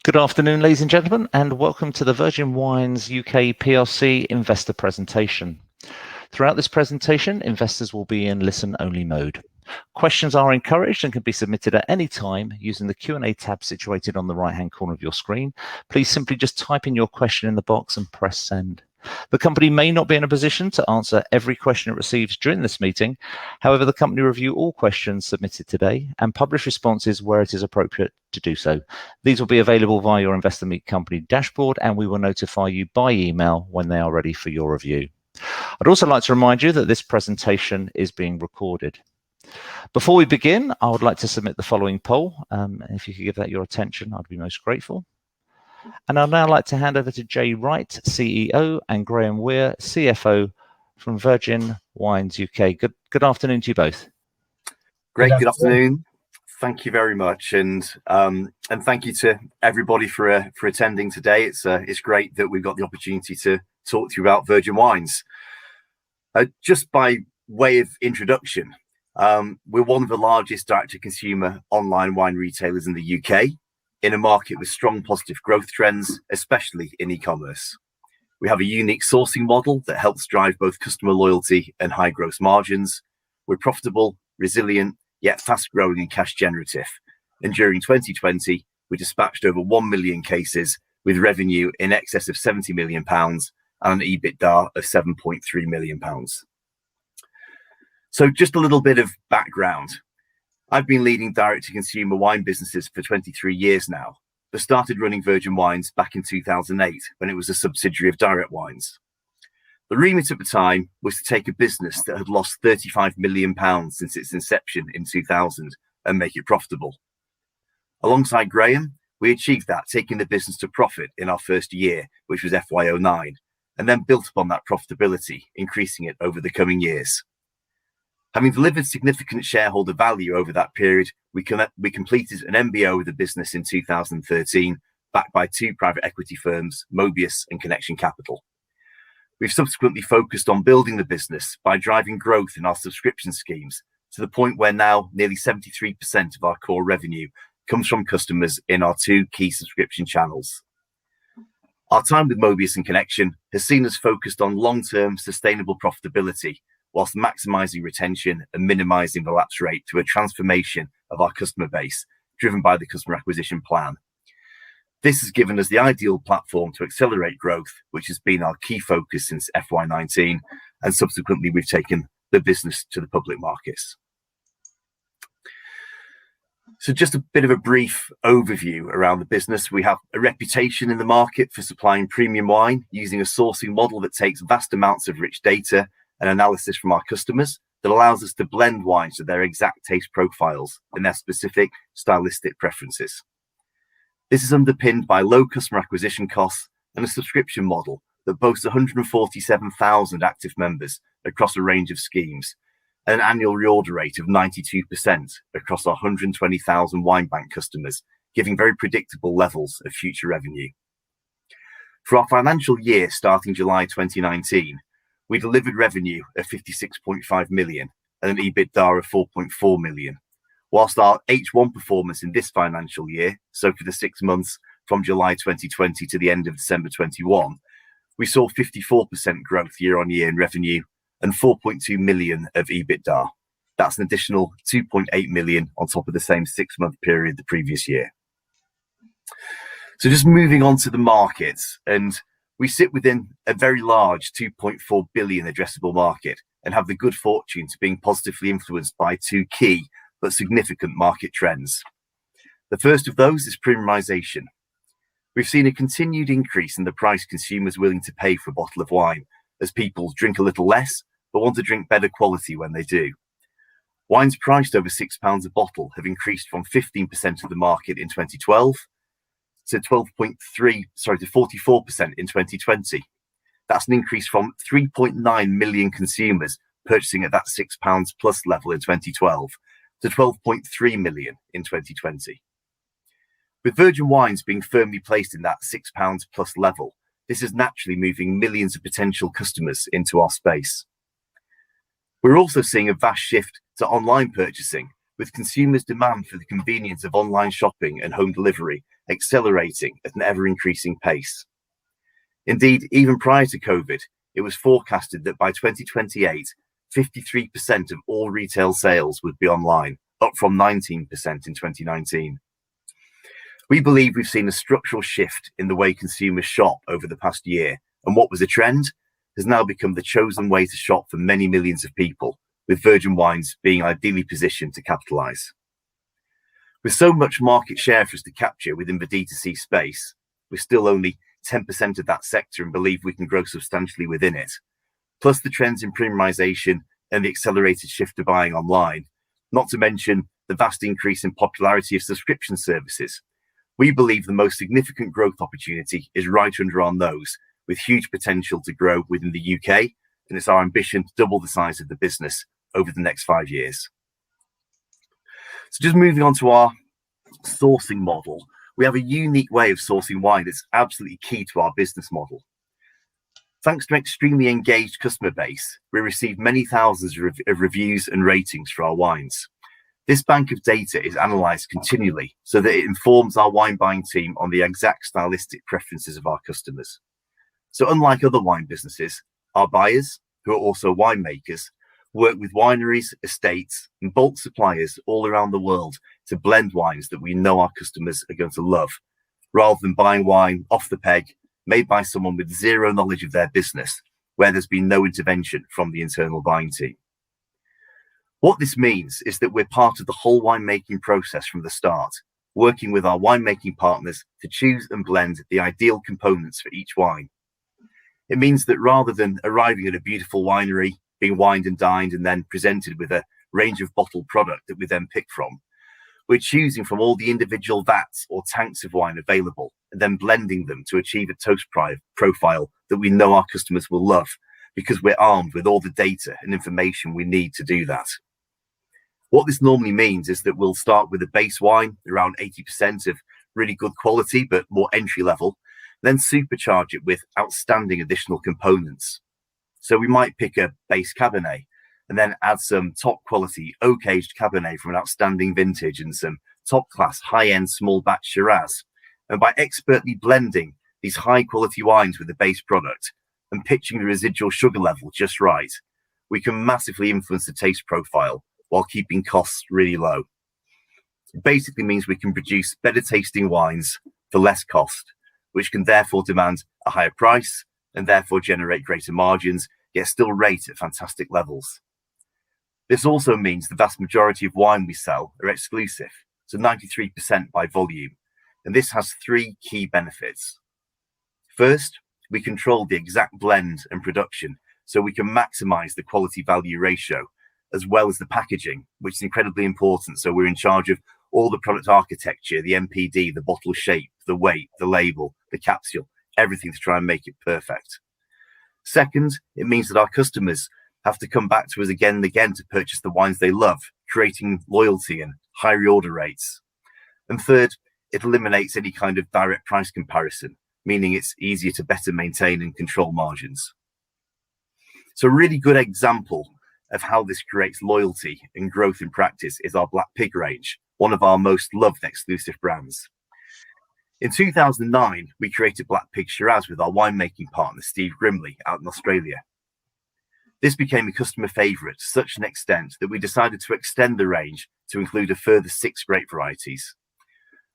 Good afternoon, ladies and gentlemen, and welcome to the Virgin Wines UK PLC investor presentation. Throughout this presentation, investors will be in listen-only mode. Questions are encouraged and can be submitted at any time using the Q&A tab situated on the right-hand corner of your screen. Please simply just type in your question in the box and press send. The company may not be in a position to answer every question it receives during this meeting. However, the company review all questions submitted today and publish responses where it is appropriate to do so. These will be available via your Investor Meet Company dashboard, and we will notify you by email when they are ready for your review. I'd also like to remind you that this presentation is being recorded. Before we begin, I would like to submit the following poll. If you could give that your attention, I'd be most grateful. And I'd now like to hand over to Jay Wright, CEO, and Graham Weir, CFO from Virgin Wines UK. Good afternoon to you both. Great, good afternoon. Thank you very much, and thank you to everybody for attending today. It's great that we've got the opportunity to talk to you about Virgin Wines. Just by way of introduction, we're one of the largest direct-to-consumer online wine retailers in the UK, in a market with strong positive growth trends, especially in e-commerce. We have a unique sourcing model that helps drive both customer loyalty and high gross margins. We're profitable, resilient, yet fast-growing and cash generative. And during 2020, we dispatched over 1 million cases with revenue in excess of £70 million and an EBITDA of £7.3 million. So just a little bit of background. I've been leading direct-to-consumer wine businesses for 23 years now, but started running Virgin Wines back in 2008 when it was a subsidiary of Direct Wines. The remit at the time was to take a business that had lost £35 million since its inception in 2000 and make it profitable. Alongside Graham, we achieved that, taking the business to profit in our first year, which was FY09, and then built upon that profitability, increasing it over the coming years. Having delivered significant shareholder value over that period, we completed an MBO with the business in 2013, backed by two private equity firms, Mobius and Connection Capital. We've subsequently focused on building the business by driving growth in our subscription schemes to the point where now nearly 73% of our core revenue comes from customers in our two key subscription channels. Our time with Mobius and Connection has seen us focused on long-term sustainable profitability, whilst maximising retention and minimising the lapse rate through a transformation of our customer base, driven by the customer acquisition plan. This has given us the ideal platform to accelerate growth, which has been our key focus since FY19, and subsequently we've taken the business to the public markets. So just a bit of a brief overview around the business. We have a reputation in the market for supplying premium wine using a sourcing model that takes vast amounts of rich data and analysis from our customers that allows us to blend wines to their exact taste profiles and their specific stylistic preferences. This is underpinned by low customer acquisition costs and a subscription model that boasts 147,000 active members across a range of schemes and an annual reorder rate of 92% across our 120,000 wine bank customers, giving very predictable levels of future revenue. For our financial year starting July 2019, we delivered revenue of 56.5 million and an EBITDA of 4.4 million, whilst our H1 performance in this financial year, so for the 6 months from July 2020 to the end of December 21, we saw 54% growth year on year in revenue and 4.2 million of EBITDA. That's an additional 2.8 million on top of the same 6-month period the previous year. So just moving on to the markets, and we sit within a very large 2.4 billion addressable market and have the good fortune to being positively influenced by two key but significant market trends. The first of those is premiumization. We've seen a continued increase in the price consumers willing to pay for a bottle of wine as people drink a little less but want to drink better quality when they do. Wines priced over £6 a bottle have increased from 15% of the market in 2012 to 44% in 2020. That's an increase from 3.9 million consumers purchasing at that £6 plus level in 2012 to 12.3 million in 2020. With Virgin Wines being firmly placed in that £6 plus level, this is naturally moving millions of potential customers into our space. We're also seeing a vast shift to online purchasing, with consumers' demand for the convenience of online shopping and home delivery accelerating at an ever-increasing pace. Indeed, even prior to COVID, it was forecasted that by 2028, 53% of all retail sales would be online, up from 19% in 2019. We believe we've seen a structural shift in the way consumers shop over the past year, and what was a trend has now become the chosen way to shop for many millions of people, with Virgin Wines being ideally positioned to capitalise. With so much market share for us to capture within the D2C space, we're still only 10% of that sector and believe we can grow substantially within it. Plus the trends in premiumisation and the accelerated shift to buying online, not to mention the vast increase in popularity of subscription services. We believe the most significant growth opportunity is right under our nose, with huge potential to grow within the UK, and it's our ambition to double the size of the business over the next 5 years. So just moving on to our sourcing model, we have a unique way of sourcing wine that's absolutely key to our business model. Thanks to an extremely engaged customer base, we receive many thousands of reviews and ratings for our wines. This bank of data is analysed continually so that it informs our wine buying team on the exact stylistic preferences of our customers. So unlike other wine businesses, our buyers, who are also winemakers, work with wineries, estates, and bulk suppliers all around the world to blend wines that we know our customers are going to love, rather than buying wine off the peg, made by someone with zero knowledge of their business, where there's been no intervention from the internal buying team. What this means is that we're part of the whole winemaking process from the start, working with our winemaking partners to choose and blend the ideal components for each wine. It means that rather than arriving at a beautiful winery, being wined and dined, and then presented with a range of bottled product that we then pick from, we're choosing from all the individual vats or tanks of wine available and then blending them to achieve a toast profile that we know our customers will love, because we're armed with all the data and information we need to do that. What this normally means is that we'll start with a base wine, around 80% of really good quality, but more entry level, then supercharge it with outstanding additional components. So we might pick a base Cabernet and then add some top quality oak aged Cabernet from an outstanding vintage and some top class high end small batch Shiraz. And by expertly blending these high quality wines with the base product and pitching the residual sugar level just right, we can massively influence the taste profile while keeping costs really low. It basically means we can produce better tasting wines for less cost, which can therefore demand a higher price and therefore generate greater margins, yet still rate at fantastic levels. This also means the vast majority of wine we sell are exclusive, so 93% by volume, and this has three key benefits. First, we control the exact blend and production, so we can maximize the quality value ratio, as well as the packaging, which is incredibly important. So we're in charge of all the product architecture, the MPD, the bottle shape, the weight, the label, the capsule, everything to try and make it perfect. Second, it means that our customers have to come back to us again and again to purchase the wines they love, creating loyalty and high reorder rates. And third, it eliminates any kind of direct price comparison, meaning it's easier to better maintain and control margins. So a really good example of how this creates loyalty and growth in practice is our Black Pig range, one of our most loved exclusive brands. In 2009, we created Black Pig Shiraz with our winemaking partner, Steve Grimley, out in Australia. This became a customer favourite to such an extent that we decided to extend the range to include a further 6 grape varieties.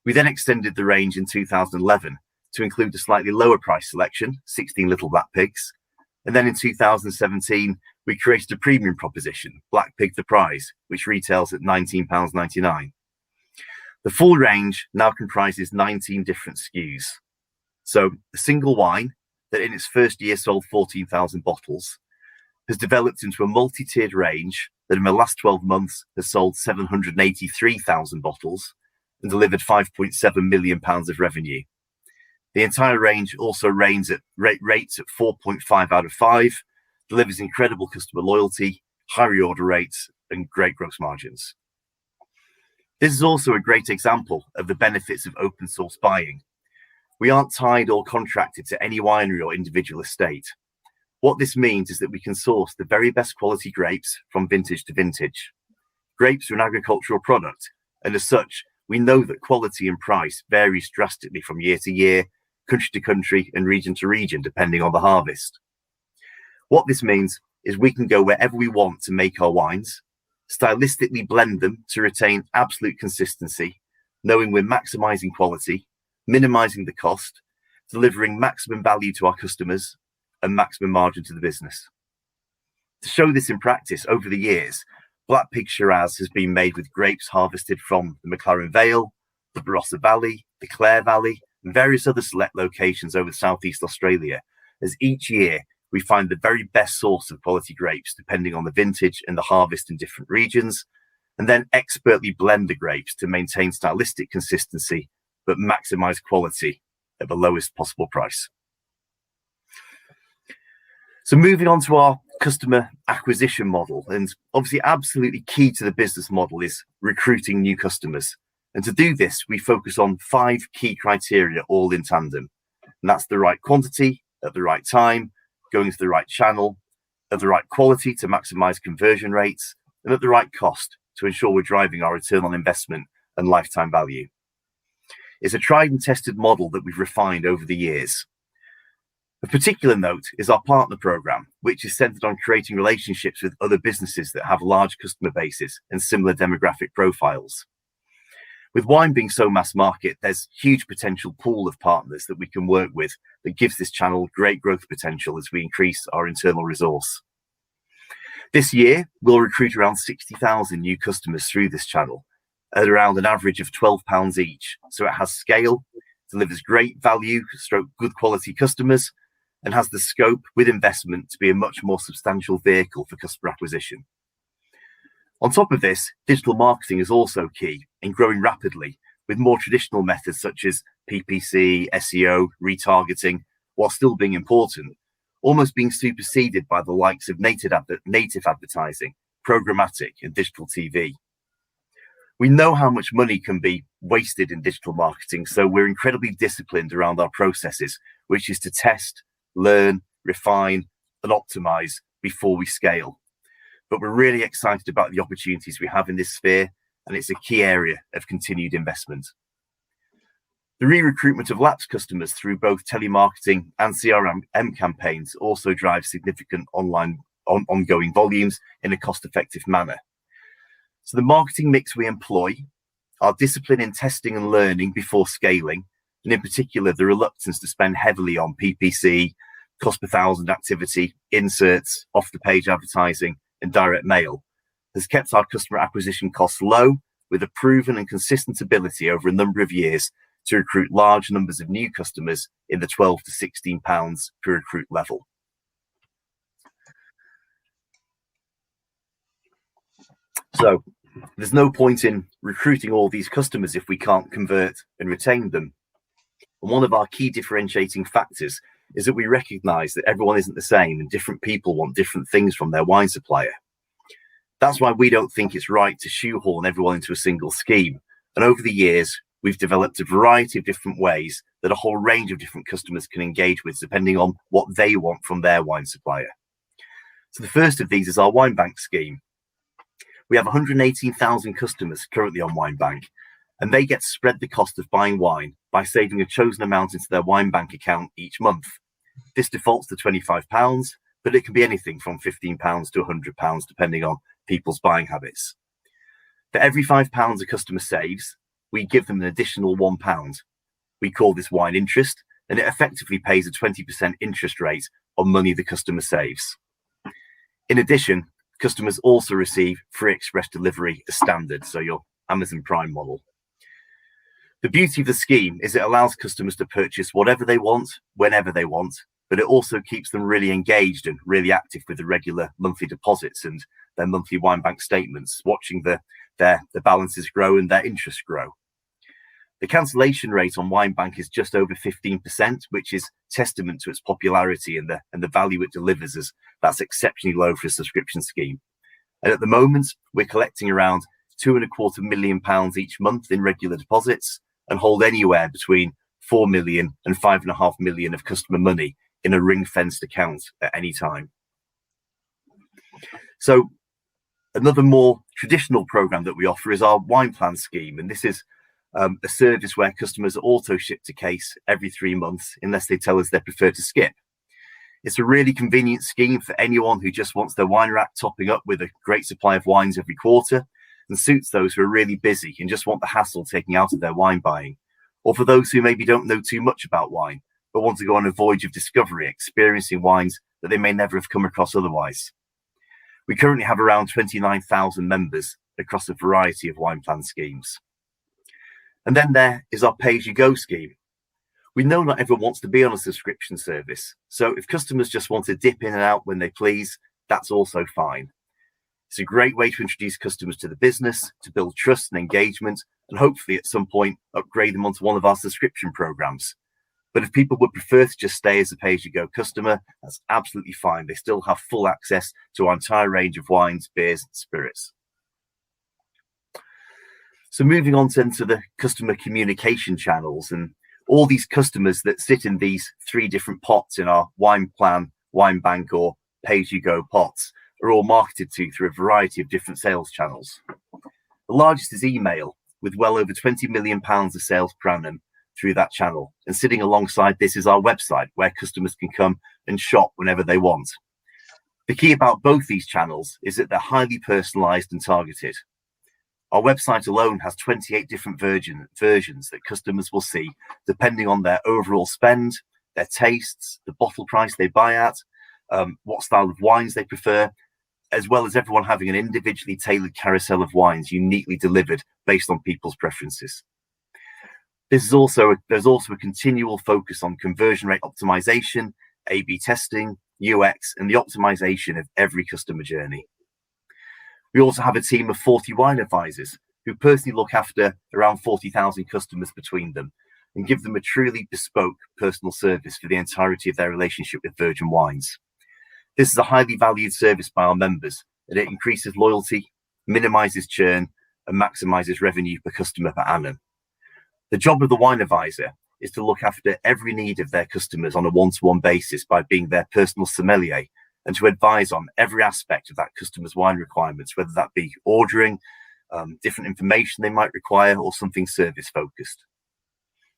We then extended the range in 2011 to include a slightly lower price selection, 16 little Black Pigs. And then in 2017, we created a premium proposition, Black Pig the Prize, which retails at £19.99. The full range now comprises 19 different SKUs. So a single wine that in its first year sold 14,000 bottles has developed into a multi-tiered range that in the last 12 months has sold 783,000 bottles and delivered £5.7 million of revenue. The entire range also rates at 4.5 out of 5, delivers incredible customer loyalty, high reorder rates, and great gross margins. This is also a great example of the benefits of open source buying. We aren't tied or contracted to any winery or individual estate. What this means is that we can source the very best quality grapes from vintage to vintage. Grapes are an agricultural product, and as such, we know that quality and price varies drastically from year to year, country to country, and region to region, depending on the harvest. What this means is we can go wherever we want to make our wines, stylistically blend them to retain absolute consistency, knowing we're maximizing quality, minimizing the cost, delivering maximum value to our customers, and maximum margin to the business. To show this in practice over the years, Black Pig Shiraz has been made with grapes harvested from the McLaren Vale, the Barossa Valley, the Clare Valley, and various other select locations over Southeast Australia, as each year we find the very best source of quality grapes depending on the vintage and the harvest in different regions, and then expertly blend the grapes to maintain stylistic consistency but maximize quality at the lowest possible price. So moving on to our customer acquisition model, and obviously absolutely key to the business model is recruiting new customers. And to do this, we focus on 5 key criteria all in tandem. And that's the right quantity at the right time, going to the right channel, at the right quality to maximize conversion rates, and at the right cost to ensure we're driving our return on investment and lifetime value. It's a tried and tested model that we've refined over the years. Of particular note is our partner program, which is centered on creating relationships with other businesses that have large customer bases and similar demographic profiles. With wine being so mass market, there's huge potential pool of partners that we can work with that gives this channel great growth potential as we increase our internal resource. This year, we'll recruit around 60,000 new customers through this channel at around an average of £12 each. So it has scale, delivers great value, good quality customers, and has the scope with investment to be a much more substantial vehicle for customer acquisition. On top of this, digital marketing is also key and growing rapidly, with more traditional methods such as PPC, SEO, retargeting, while still being important, almost being superseded by the likes of native advertising, programmatic, and digital TV. We know how much money can be wasted in digital marketing, so we're incredibly disciplined around our processes, which is to test, learn, refine, and optimize before we scale. But we're really excited about the opportunities we have in this sphere, and it's a key area of continued investment. The re-recruitment of lapsed customers through both telemarketing and CRM campaigns also drives significant ongoing volumes in a cost-effective manner. So the marketing mix we employ, our discipline in testing and learning before scaling, and in particular the reluctance to spend heavily on PPC, cost per thousand activity, inserts, off-the-page advertising, and direct mail, has kept our customer acquisition costs low, with a proven and consistent ability over a number of years to recruit large numbers of new customers in the £12 to £16 per recruit level. So there's no point in recruiting all these customers if we can't convert and retain them. And one of our key differentiating factors is that we recognize that everyone isn't the same and different people want different things from their wine supplier. That's why we don't think it's right to shoehorn everyone into a single scheme. And over the years, we've developed a variety of different ways that a whole range of different customers can engage with depending on what they want from their wine supplier. So the first of these is our Wine Bank scheme. We have 118,000 customers currently on Wine Bank, and they get spread the cost of buying wine by saving a chosen amount into their Wine Bank account each month. This defaults to £25, but it can be anything from £15 to £100 depending on people's buying habits. For every £5 a customer saves, we give them an additional £1. We call this wine interest, and it effectively pays a 20% interest rate on money the customer saves. In addition, customers also receive free express delivery as standard, so your Amazon Prime model. The beauty of the scheme is it allows customers to purchase whatever they want, whenever they want, but it also keeps them really engaged and really active with the regular monthly deposits and their monthly Wine Bank statements, watching their balances grow and their interests grow. The cancellation rate on Wine Bank is just over 15%, which is testament to its popularity and the value it delivers, as that's exceptionally low for a subscription scheme. And at the moment, we're collecting around £2.25 million each month in regular deposits and hold anywhere between 4 million and 5.5 million of customer money in a ring-fenced account at any time. So another more traditional program that we offer is our wine plan scheme, and this is a service where customers are auto-shipped a case every 3 months unless they tell us they prefer to skip. It's a really convenient scheme for anyone who just wants their wine rack topping up with a great supply of wines every quarter, and suits those who are really busy and just want the hassle taken out of their wine buying, or for those who maybe don't know too much about wine but want to go on a voyage of discovery, experiencing wines that they may never have come across otherwise. We currently have around 29,000 members across a variety of wine plan schemes. And then there is our pay-as-you-go scheme. We know not everyone wants to be on a subscription service, so if customers just want to dip in and out when they please, that's also fine. It's a great way to introduce customers to the business, to build trust and engagement, and hopefully at some point upgrade them onto one of our subscription programs. But if people would prefer to just stay as a pay-as-you-go customer, that's absolutely fine. They still have full access to our entire range of wines, beers, and spirits. So moving on to the customer communication channels, and all these customers that sit in these 3 different pots in our wine plan, wine bank, or pay-as-you-go pots are all marketed to through a variety of different sales channels. The largest is email, with well over £20 million of sales per annum through that channel. And sitting alongside this is our website, where customers can come and shop whenever they want. The key about both these channels is that they're highly personalized and targeted. Our website alone has 28 different versions that customers will see depending on their overall spend, their tastes, the bottle price they buy at, what style of wines they prefer, as well as everyone having an individually tailored carousel of wines uniquely delivered based on people's preferences. There's also a continual focus on conversion rate optimization, A/B testing, UX, and the optimization of every customer journey. We also have a team of 40 wine advisors who personally look after around 40,000 customers between them and give them a truly bespoke personal service for the entirety of their relationship with Virgin Wines. This is a highly valued service by our members, and it increases loyalty, minimizes churn, and maximizes revenue per customer per annum. The job of the wine advisor is to look after every need of their customers on a one-to-one basis by being their personal sommelier, and to advise on every aspect of that customer's wine requirements, whether that be ordering, different information they might require, or something service focused.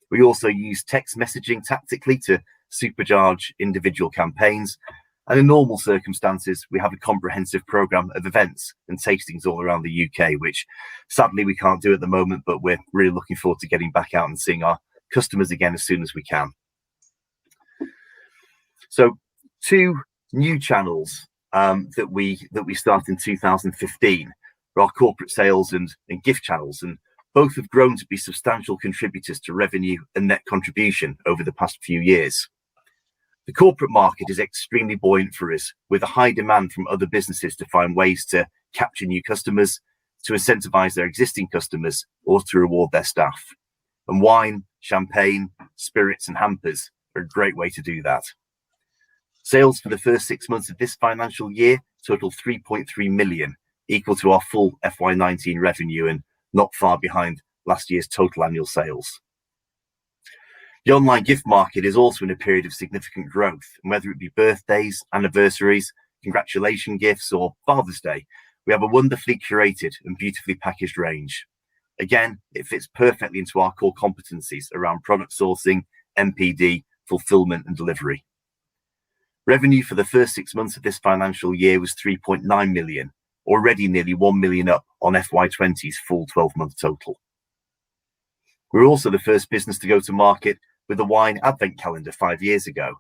We also use text messaging tactically to supercharge individual campaigns. And in normal circumstances, we have a comprehensive program of events and tastings all around the UK, which sadly we can't do at the moment, but we're really looking forward to getting back out and seeing our customers again as soon as we can. So 2 new channels that we started in 2015 are our corporate sales and gift channels, and both have grown to be substantial contributors to revenue and net contribution over the past few years. The corporate market is extremely buoyant for us, with a high demand from other businesses to find ways to capture new customers, to incentivize their existing customers, or to reward their staff. And wine, champagne, spirits, and hampers are a great way to do that. Sales for the first 6 months of this financial year total 3.3 million, equal to our full FY19 revenue and not far behind last year's total annual sales. The online gift market is also in a period of significant growth, and whether it be birthdays, anniversaries, congratulation gifts, or Father's Day, we have a wonderfully curated and beautifully packaged range. Again, it fits perfectly into our core competencies around product sourcing, MPD, fulfillment, and delivery. Revenue for the first 6 months of this financial year was 3.9 million, already nearly 1 million up on FY20's full 12-month total. We're also the first business to go to market with a wine advent calendar 5 years ago,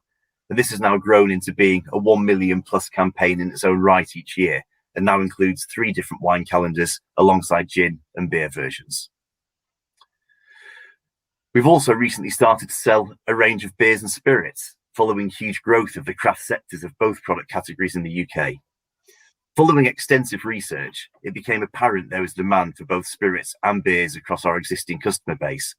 and this has now grown into being a 1 million plus campaign in its own right each year, and now includes 3 different wine calendars alongside gin and beer versions. We've also recently started to sell a range of beers and spirits, following huge growth of the craft sectors of both product categories in the UK. Following extensive research, it became apparent there was demand for both spirits and beers across our existing customer base.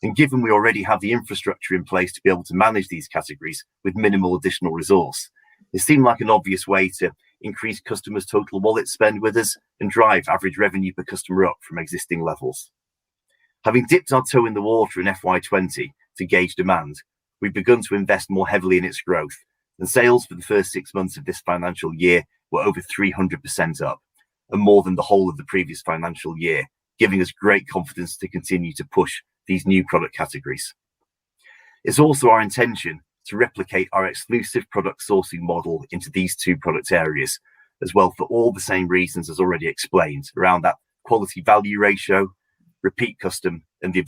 And given we already have the infrastructure in place to be able to manage these categories with minimal additional resource, it seemed like an obvious way to increase customers' total wallet spend with us and drive average revenue per customer up from existing levels. Having dipped our toe in the water in FY20 to gauge demand, we've begun to invest more heavily in its growth, and sales for the first 6 months of this financial year were over 300% up, and more than the whole of the previous financial year, giving us great confidence to continue to push these new product categories. It's also our intention to replicate our exclusive product sourcing model into these two product areas as well, for all the same reasons as already explained, around that quality value ratio, repeat custom, and the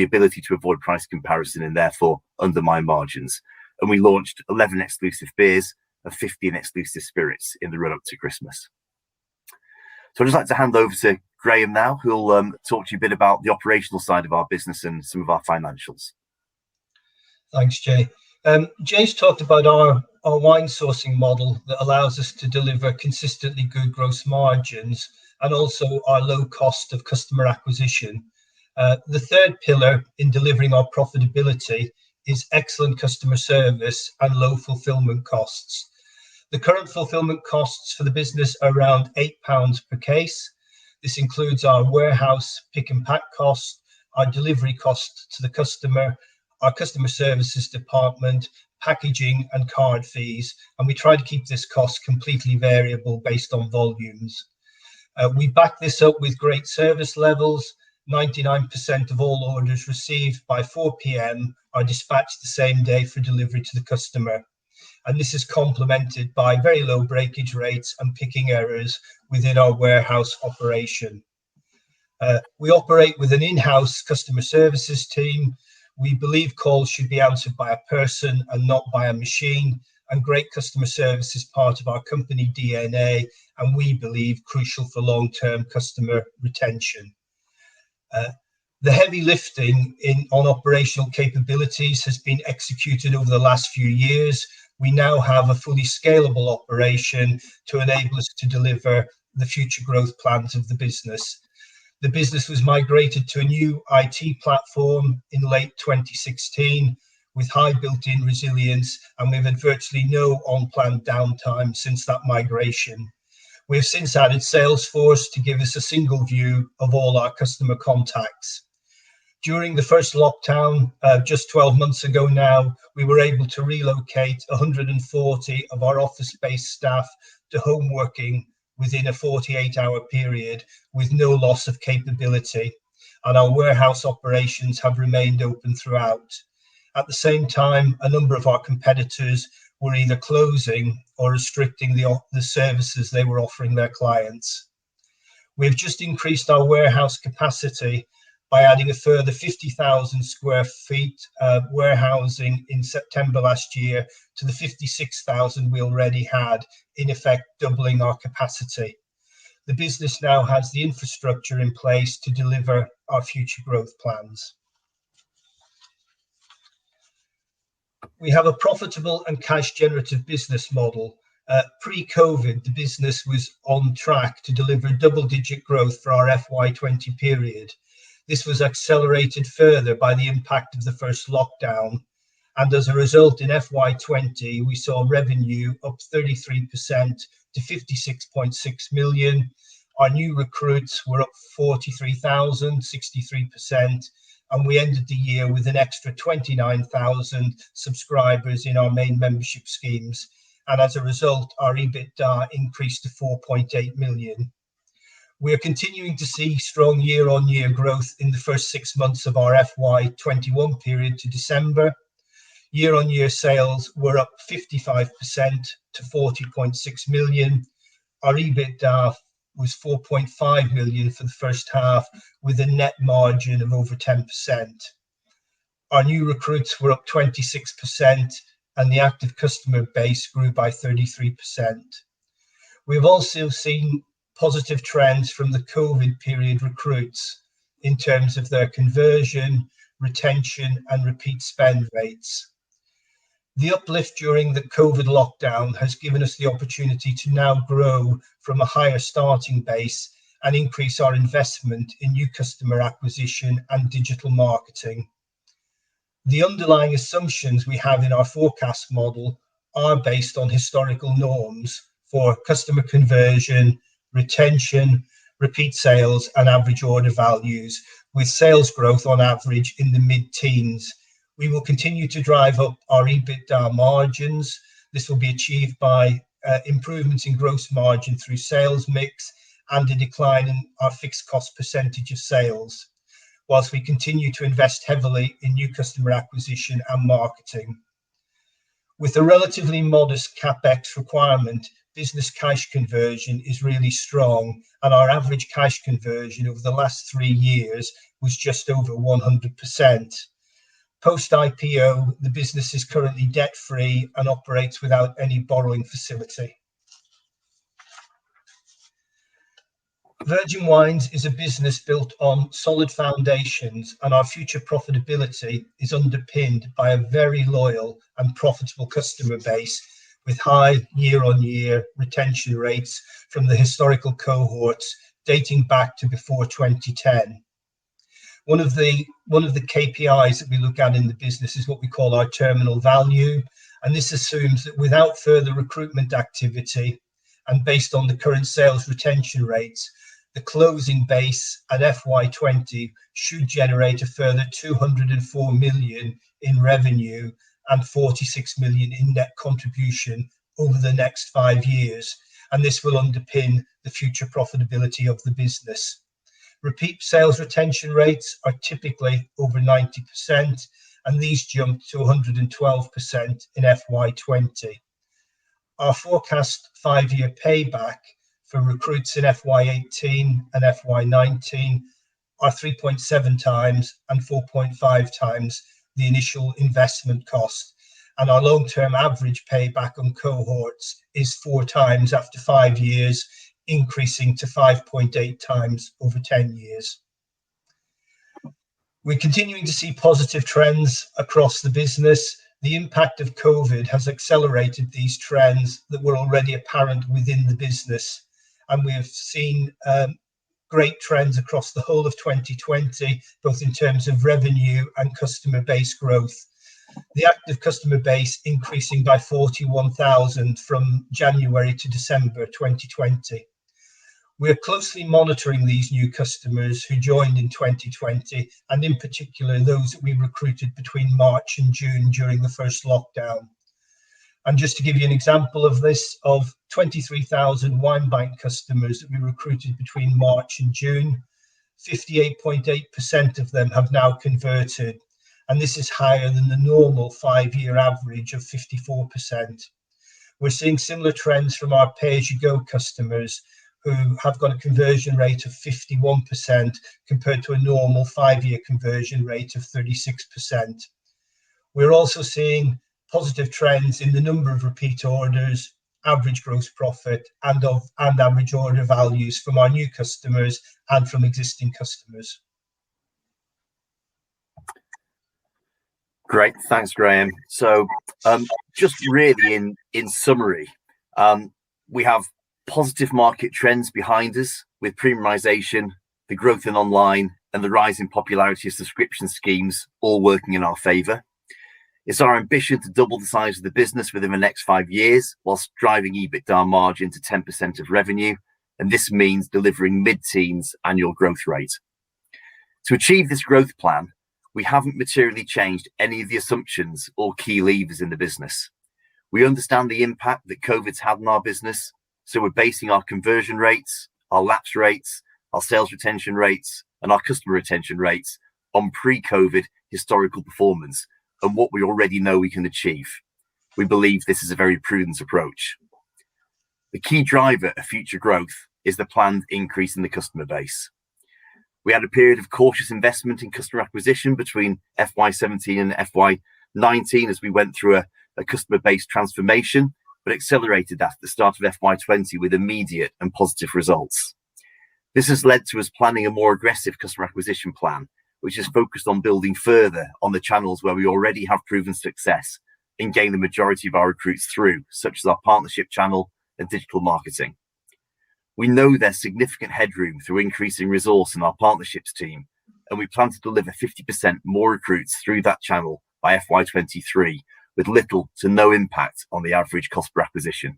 ability to avoid price comparison and therefore undermine margins. And we launched 11 exclusive beers and 15 exclusive spirits in the run up to Christmas. So I'd just like to hand over to Graham now, who'll talk to you a bit about the operational side of our business and some of our financials. Thanks, Jay. Jay's talked about our wine sourcing model that allows us to deliver consistently good gross margins and also our low cost of customer acquisition. The third pillar in delivering our profitability is excellent customer service and low fulfillment costs. The current fulfillment costs for the business are around £8 per case. This includes our warehouse pick and pack cost, our delivery cost to the customer, our customer services department, packaging and card fees, and we try to keep this cost completely variable based on volumes. We back this up with great service levels. 99% of all orders received by 4 p.m. are dispatched the same day for delivery to the customer. And this is complemented by very low breakage rates and picking errors within our warehouse operation. We operate with an in-house customer services team. We believe calls should be answered by a person and not by a machine, and great customer service is part of our company DNA, and we believe crucial for long-term customer retention. The heavy lifting on operational capabilities has been executed over the last few years. We now have a fully scalable operation to enable us to deliver the future growth plans of the business. The business was migrated to a new IT platform in late 2016 with high built-in resilience, and we've had virtually no unplanned downtime since that migration. We have since added Salesforce to give us a single view of all our customer contacts. During the first lockdown, just 12 months ago now, we were able to relocate 140 of our office-based staff to home working within a 48-hour period with no loss of capability, and our warehouse operations have remained open throughout. At the same time, a number of our competitors were either closing or restricting the services they were offering their clients. We've just increased our warehouse capacity by adding a further 50,000 square feet warehousing in September last year to the 56,000 we already had, in effect doubling our capacity. The business now has the infrastructure in place to deliver our future growth plans. We have a profitable and cash generative business model. Pre-COVID, the business was on track to deliver double-digit growth for our FY20 period. This was accelerated further by the impact of the first lockdown. And as a result, in FY20, we saw revenue up 33% to 56.6 million. Our new recruits were up 43,000, 63%. And we ended the year with an extra 29,000 subscribers in our main membership schemes. And as a result, our EBITDA increased to 4.8 million. We are continuing to see strong year-on-year growth in the first 6 months of our FY21 period to December. Year-on-year sales were up 55% to 40.6 million. Our EBITDA was 4.5 million for the first half, with a net margin of over 10%. Our new recruits were up 26%, and the active customer base grew by 33%. We've also seen positive trends from the COVID period recruits in terms of their conversion, retention, and repeat spend rates. The uplift during the COVID lockdown has given us the opportunity to now grow from a higher starting base and increase our investment in new customer acquisition and digital marketing. The underlying assumptions we have in our forecast model are based on historical norms for customer conversion, retention, repeat sales, and average order values, with sales growth on average in the mid-teens. We will continue to drive up our EBITDA margins. This will be achieved by improvements in gross margin through sales mix and a decline in our fixed cost percentage of sales, whilst we continue to invest heavily in new customer acquisition and marketing. With a relatively modest CapEx requirement, business cash conversion is really strong, and our average cash conversion over the last 3 years was just over 100%. Post-IPO, the business is currently debt-free and operates without any borrowing facility. Virgin Wines is a business built on solid foundations, and our future profitability is underpinned by a very loyal and profitable customer base with high year-on-year retention rates from the historical cohorts dating back to before 2010. One of the KPIs that we look at in the business is what we call our terminal value, and this assumes that without further recruitment activity and based on the current sales retention rates, the closing base at FY20 should generate a further 204 million in revenue and 46 million in net contribution over the next 5 years, and this will underpin the future profitability of the business. Repeat sales retention rates are typically over 90%, and these jumped to 112% in FY20. Our forecast 5-year payback for recruits in FY18 and FY19 are 3.7 times and 4.5 times the initial investment cost. And our long-term average payback on cohorts is 4 times after 5 years, increasing to 5.8 times over 10 years. We're continuing to see positive trends across the business. The impact of COVID has accelerated these trends that were already apparent within the business. And we have seen great trends across the whole of 2020, both in terms of revenue and customer base growth. The active customer base increasing by 41,000 from January to December 2020. We are closely monitoring these new customers who joined in 2020, and in particular those that we recruited between March and June during the first lockdown. And just to give you an example of this, of 23,000 wine bank customers that we recruited between March and June, 58.8% of them have now converted. And this is higher than the normal 5-year average of 54%. We're seeing similar trends from our pay-as-you-go customers who have got a conversion rate of 51% compared to a normal 5-year conversion rate of 36%. We're also seeing positive trends in the number of repeat orders, average gross profit, and average order values from our new customers and from existing customers. Great, thanks, Graham. So just really in summary, we have positive market trends behind us with premiumization, the growth in online, and the rise in popularity of subscription schemes all working in our favour. It's our ambition to double the size of the business within the next 5 years, whilst driving EBITDA margin to 10% of revenue, and this means delivering mid-teens annual growth rate. To achieve this growth plan, we haven't materially changed any of the assumptions or key levers in the business. We understand the impact that COVID's had on our business, so we're basing our conversion rates, our lapse rates, our sales retention rates, and our customer retention rates on pre-COVID historical performance and what we already know we can achieve. We believe this is a very prudent approach. The key driver of future growth is the planned increase in the customer base. We had a period of cautious investment in customer acquisition between FY17 and FY19 as we went through a customer base transformation, but accelerated that at the start of FY20 with immediate and positive results. This has led to us planning a more aggressive customer acquisition plan, which is focused on building further on the channels where we already have proven success and gain the majority of our recruits through, such as our partnership channel and digital marketing. We know there's significant headroom through increasing resource in our partnerships team, and we plan to deliver 50% more recruits through that channel by FY23, with little to no impact on the average cost per acquisition.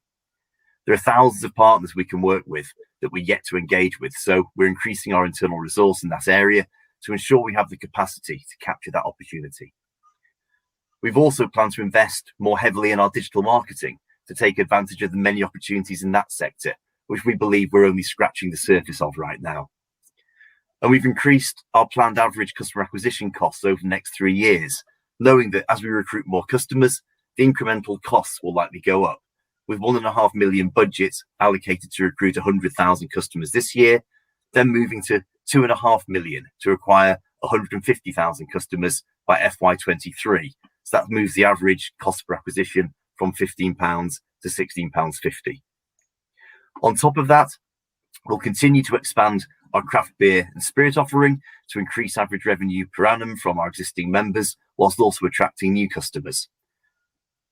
There are thousands of partners we can work with that we're yet to engage with, so we're increasing our internal resource in that area to ensure we have the capacity to capture that opportunity. We've also planned to invest more heavily in our digital marketing to take advantage of the many opportunities in that sector, which we believe we're only scratching the surface of right now. And we've increased our planned average customer acquisition costs over the next 3 years, knowing that as we recruit more customers, the incremental costs will likely go up, with 1.5 million budget allocated to recruit 100,000 customers this year, then moving to 2.5 million to acquire 150,000 customers by FY23. So that moves the average cost per acquisition from £15 to £16.50. On top of that, we'll continue to expand our craft beer and spirit offering to increase average revenue per annum from our existing members, whilst also attracting new customers.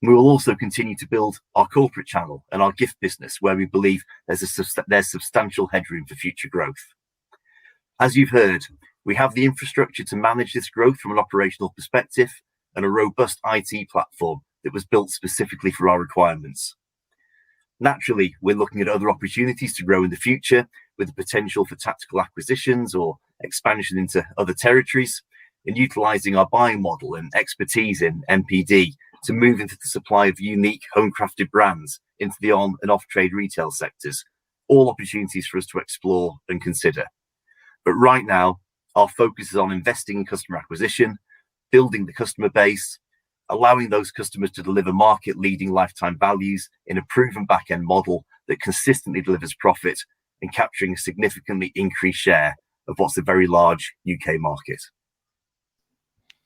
We will also continue to build our corporate channel and our gift business, where we believe there's substantial headroom for future growth. As you've heard, we have the infrastructure to manage this growth from an operational perspective and a robust IT platform that was built specifically for our requirements. Naturally, we're looking at other opportunities to grow in the future, with the potential for tactical acquisitions or expansion into other territories, and utilising our buying model and expertise in NPD to move into the supply of unique home-crafted brands into the on and off-trade retail sectors, all opportunities for us to explore and consider. But right now, our focus is on investing in customer acquisition, building the customer base, allowing those customers to deliver market-leading lifetime values in a proven back-end model that consistently delivers profit, and capturing a significantly increased share of what's a very large UK market.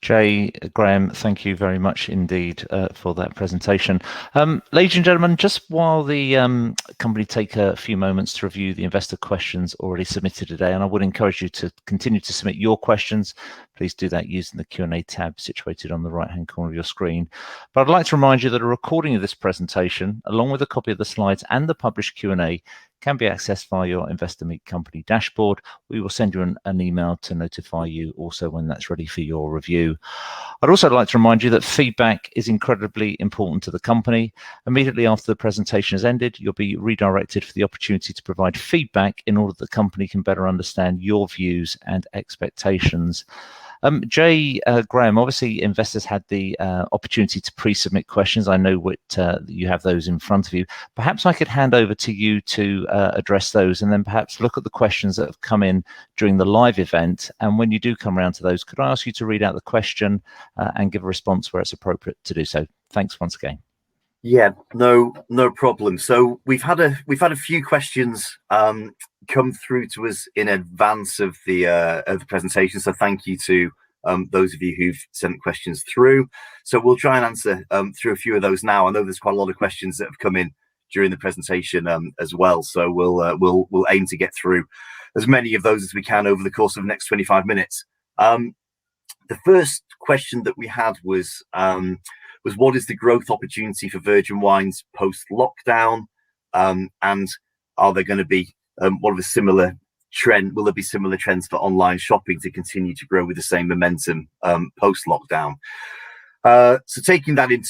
Jay, Graham, thank you very much indeed for that presentation. Ladies and gentlemen, just while the company take a few moments to review the investor questions already submitted today, and I would encourage you to continue to submit your questions. Please do that using the Q&A tab situated on the right-hand corner of your screen. But I'd like to remind you that a recording of this presentation, along with a copy of the slides and the published Q&A, can be accessed via your Investor Meet Company dashboard. We will send you an email to notify you also when that's ready for your review. I'd also like to remind you that feedback is incredibly important to the company. Immediately after the presentation has ended, you'll be redirected for the opportunity to provide feedback in order that the company can better understand your views and expectations. Jay, Graham, obviously investors had the opportunity to pre-submit questions. I know what you have those in front of you. Perhaps I could hand over to you to address those, and then perhaps look at the questions that have come in during the live event. And when you do come around to those, could I ask you to read out the question and give a response where it's appropriate to do so? Thanks once again. Yeah, no problem. So we've had a few questions come through to us in advance of the presentation. So thank you to those of you who've sent questions through. So we'll try and answer through a few of those now. I know there's quite a lot of questions that have come in during the presentation as well. So we'll aim to get through as many of those as we can over the course of the next 25 minutes. The first question that we had was what is the growth opportunity for Virgin Wines post-lockdown, and are there going to be what are the similar trend? Will there be similar trends for online shopping to continue to grow with the same momentum post-lockdown? So taking that in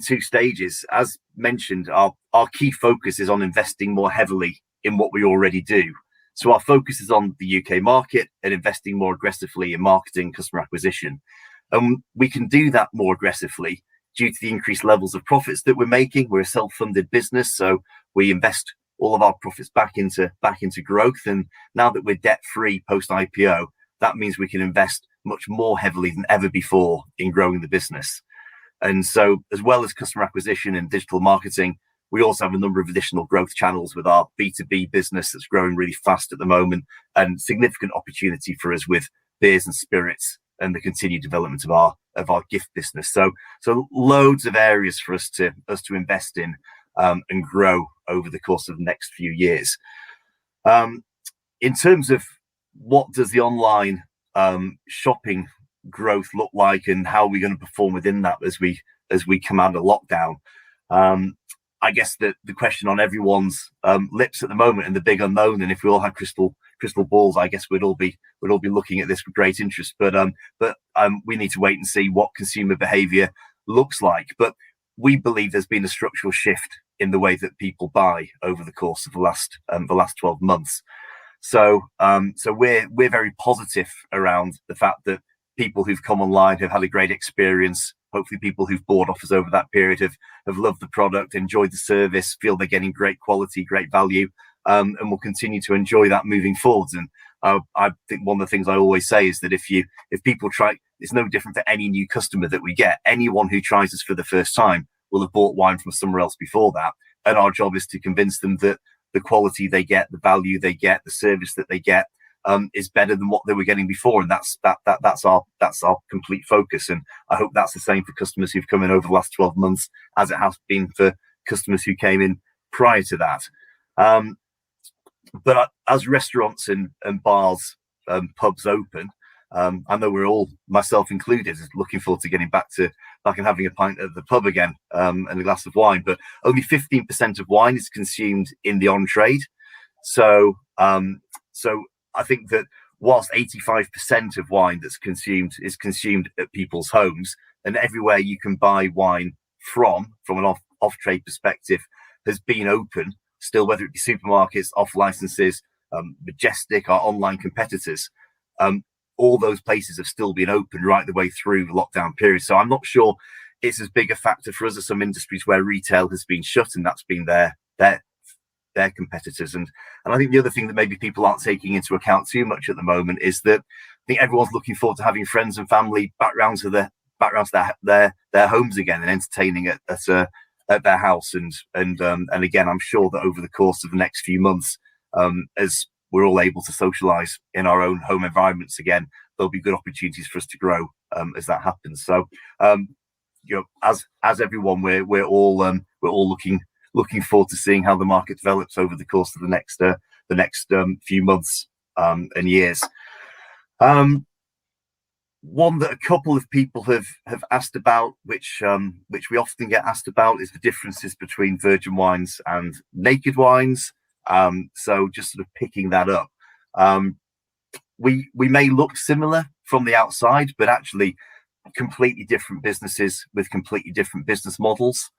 two stages, as mentioned, our key focus is on investing more heavily in what we already do. So our focus is on the UK market and investing more aggressively in marketing, customer acquisition. We can do that more aggressively due to the increased levels of profits that we're making. We're a self-funded business, so we invest all of our profits back into growth. And now that we're debt-free post-IPO, that means we can invest much more heavily than ever before in growing the business. And so, as well as customer acquisition and digital marketing, we also have a number of additional growth channels with our B2B business that's growing really fast at the moment, and significant opportunity for us with beers and spirits and the continued development of our gift business. So loads of areas for us to invest in and grow over the course of the next few years. In terms of what does the online shopping growth look like, and how are we going to perform within that as we come out of lockdown? I guess the question on everyone's lips at the moment, and the big unknown, and if we all had crystal balls, I guess we'd all be looking at this with great interest. But we need to wait and see what consumer behaviour looks like. But we believe there's been a structural shift in the way that people buy over the course of the last 12 months. So we're very positive around the fact that people who've come online have had a great experience. Hopefully people who've bought off us over that period have loved the product, enjoyed the service, feel they're getting great quality, great value. and we'll continue to enjoy that moving forwards. And I think one of the things I always say is that if people try, it's no different for any new customer that we get. Anyone who tries us for the first time will have bought wine from somewhere else before that, and our job is to convince them that the quality they get, the value they get, the service that they get is better than what they were getting before, and that's our complete focus. And I hope that's the same for customers who've come in over the last 12 months, as it has been for customers who came in prior to that. But as restaurants and bars, pubs open, I know we're all, myself included, looking forward to getting back and having a pint at the pub again, and a glass of wine. But only 15% of wine is consumed in the on-trade. So I think that whilst 85% of wine that's consumed is consumed at people's homes, and everywhere you can buy wine from an off-trade perspective has been open still, whether it be supermarkets, off licenses, Majestic, our online competitors, all those places have still been open right the way through the lockdown period. So I'm not sure it's as big a factor for us as some industries where retail has been shut, and that's been their competitors. And I think the other thing that maybe people aren't taking into account too much at the moment is that I think everyone's looking forward to having friends and family back round to their homes again and entertaining at their house. And again, I'm sure that over the course of the next few months, as we're all able to socialize in our own home environments again, there'll be good opportunities for us to grow as that happens. So as everyone, we're all looking forward to seeing how the market develops over the course of the next few months and years. One that a couple of people have asked about, which we often get asked about, is the differences between virgin wines and naked wines. So just sort of picking that up, we may look similar from the outside, but actually completely different businesses with completely different business models.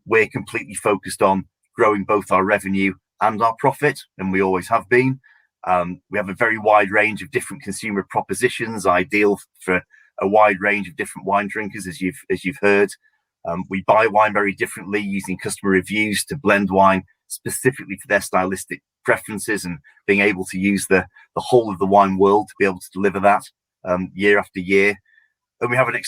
We're completely focused on growing both our revenue and our profit, and we always have been. We have a very wide range of different consumer propositions, ideal for a wide range of different wine drinkers, as you've heard. We buy wine very differently, using customer reviews to blend wine specifically to their stylistic preferences, and being able to use the whole of the wine world to be able to deliver that year after year. And we have an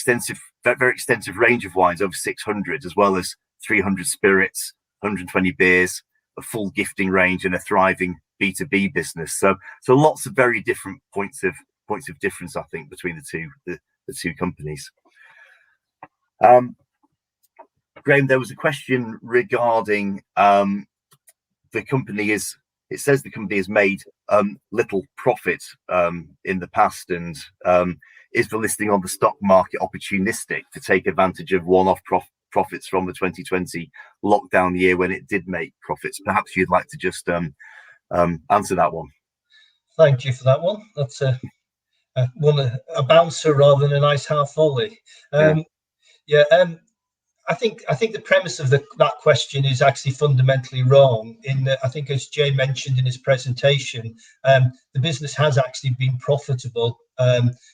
very extensive range of wines, over 600, as well as 300 spirits, 120 beers, a full gifting range, and a thriving B2B business. So lots of very different points of difference, I think, between the two companies. Graham, there was a question regarding the company is. It says the company has made little profit in the past, and is the listing on the stock market opportunistic to take advantage of one-off profits from the 2020 lockdown year when it did make profits? Perhaps you'd like to just answer that one. Thank you for that one. That's a bouncer rather than a nice half volley. I think the premise of that question is actually fundamentally wrong. In that, I think, as Jay mentioned in his presentation, the business has actually been profitable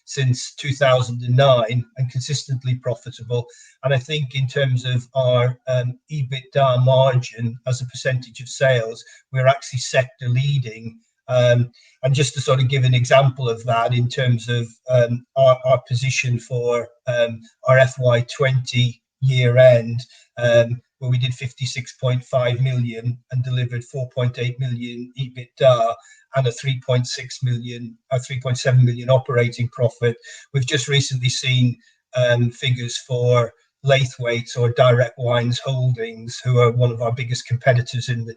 since 2009, and consistently profitable. And I think in terms of our EBITDA margin as a percentage of sales, we're actually sector leading. And just to sort of give an example of that, in terms of our position for our FY20 year end, where we did 56.5 million and delivered 4.8 million EBITDA and a 3.7 million operating profit. We've just recently seen figures for Laithwaite, or Direct Wines Holdings, who are one of our biggest competitors in the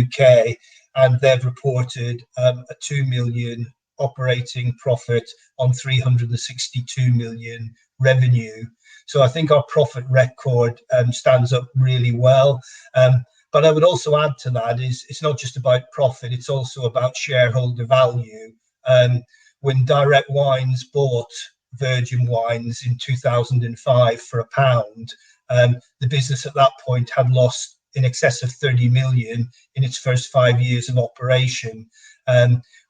UK, and they've reported a 2 million operating profit on 362 million revenue. So I think our profit record stands up really well. But I would also add to that is it's not just about profit, it's also about shareholder value. When Direct Wines bought Virgin Wines in 2005 for £1, the business at that point had lost in excess of 30 million in its first 5 years of operation.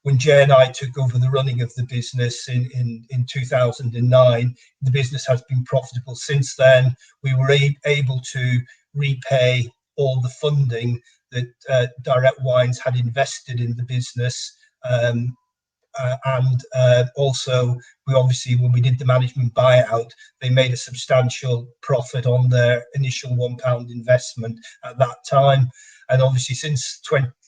When Jay and I took over the running of the business in 2009, the business has been profitable since then. We were able to repay all the funding that Direct Wines had invested in the business. And also, we obviously, when we did the management buyout, they made a substantial profit on their initial £1 investment at that time. And obviously, since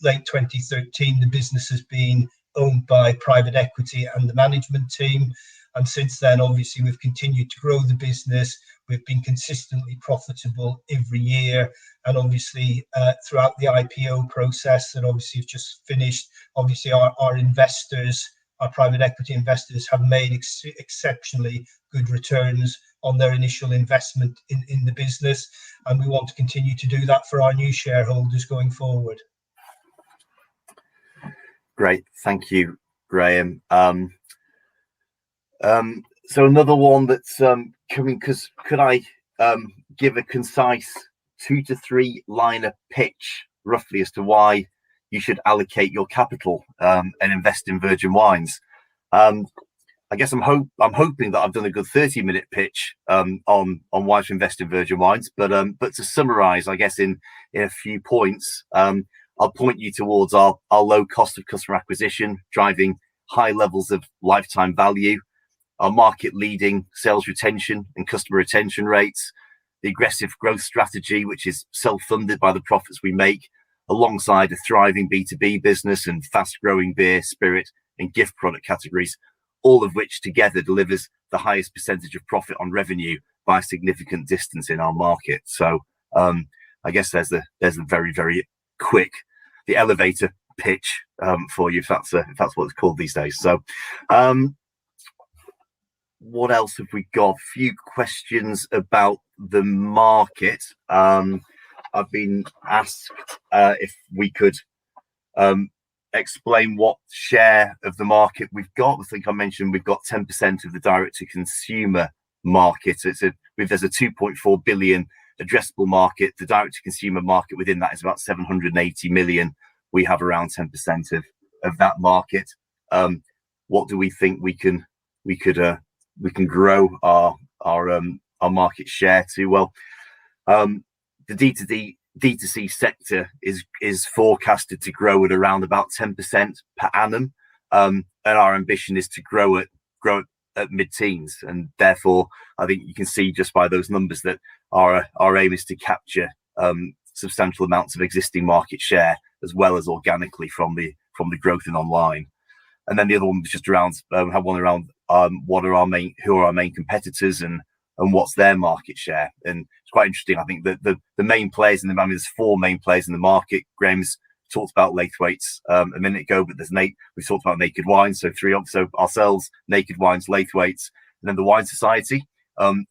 late 2013, the business has been owned by private equity and the management team. And since then, obviously, we've continued to grow the business. We've been consistently profitable every year. And obviously, throughout the IPO process that obviously has just finished, obviously our investors, our private equity investors, have made exceptionally good returns on their initial investment in the business. And we want to continue to do that for our new shareholders going forward. Great. Thank you, Graham. So another one that's coming, because could I give a concise 2 to 3 liner pitch roughly as to why you should allocate your capital and invest in Virgin Wines? I guess I'm hoping that I've done a good 30-minute pitch on why to invest in Virgin Wines, but to summarise, I guess in a few points, I'll point you towards our low cost of customer acquisition, driving high levels of lifetime value, our market-leading sales retention and customer retention rates, the aggressive growth strategy, which is self-funded by the profits we make, alongside a thriving B2B business and fast-growing beer, spirit, and gift product categories, all of which together delivers the highest percentage of profit on revenue by a significant distance in our market. So I guess there's a very, very quick, the elevator pitch for you, if that's what it's called these days. So what else have we got? A few questions about the market. I've been asked if we could explain what share of the market we've got. I think I mentioned we've got 10% of the direct-to-consumer market. There's a 2.4 billion addressable market. The direct-to-consumer market within that is about 780 million. We have around 10% of that market. What do we think we can grow our market share to? Well, the D2C sector is forecasted to grow at around about 10% per annum, and our ambition is to grow at mid-teens. And therefore, I think you can see just by those numbers that our aim is to capture substantial amounts of existing market share, as well as organically from the growth in online. And then the other one was just around who are our main competitors and what's their market share. And it's quite interesting. I think that the main players there's 4 main players in the market. Graham's talked about Laithwaites a minute ago, but we've talked about Naked Wines, so 3 so ourselves, Naked Wines, Laithwaites, and then the Wine Society.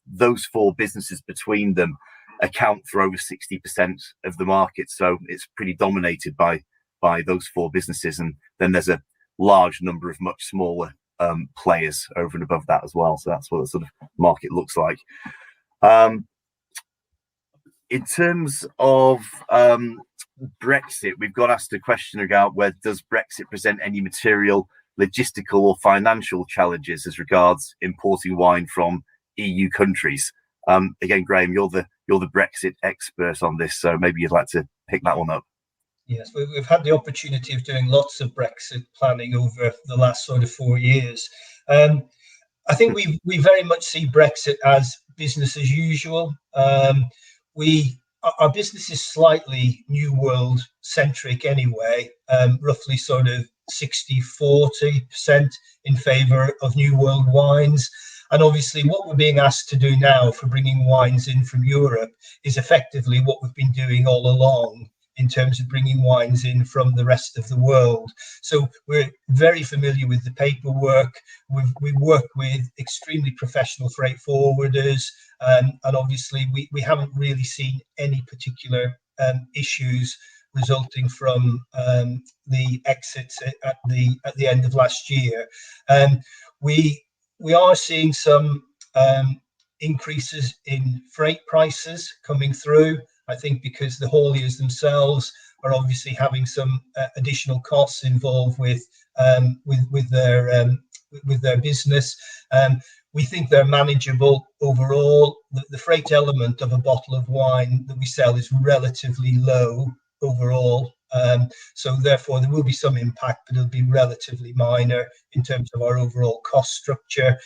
Those 4 businesses between them account for over 60% of the market, so it's pretty dominated by those 4 businesses. And then there's a large number of much smaller players over and above that as well. So that's what the sort of market looks like. In terms of Brexit, we've got asked a question about whether does Brexit present any material logistical or financial challenges as regards importing wine from EU countries. Again, Graham, you're the Brexit expert on this, so maybe you'd like to pick that one up. Yes, we've had the opportunity of doing lots of Brexit planning over the last sort of 4 years. I think we very much see Brexit as business as usual. Our business is slightly New World centric anyway, roughly sort of 60-40% in favour of New World wines. And obviously what we're being asked to do now for bringing wines in from Europe is effectively what we've been doing all along in terms of bringing wines in from the rest of the world. So we're very familiar with the paperwork. We work with extremely professional freight forwarders, and obviously we haven't really seen any particular issues resulting from the exits at the end of last year. We are seeing some increases in freight prices coming through. I think because the hauliers themselves are obviously having some additional costs involved with their business. We think they're manageable overall. The freight element of a bottle of wine that we sell is relatively low overall. So therefore there will be some impact, but it'll be relatively minor in terms of our overall cost structure.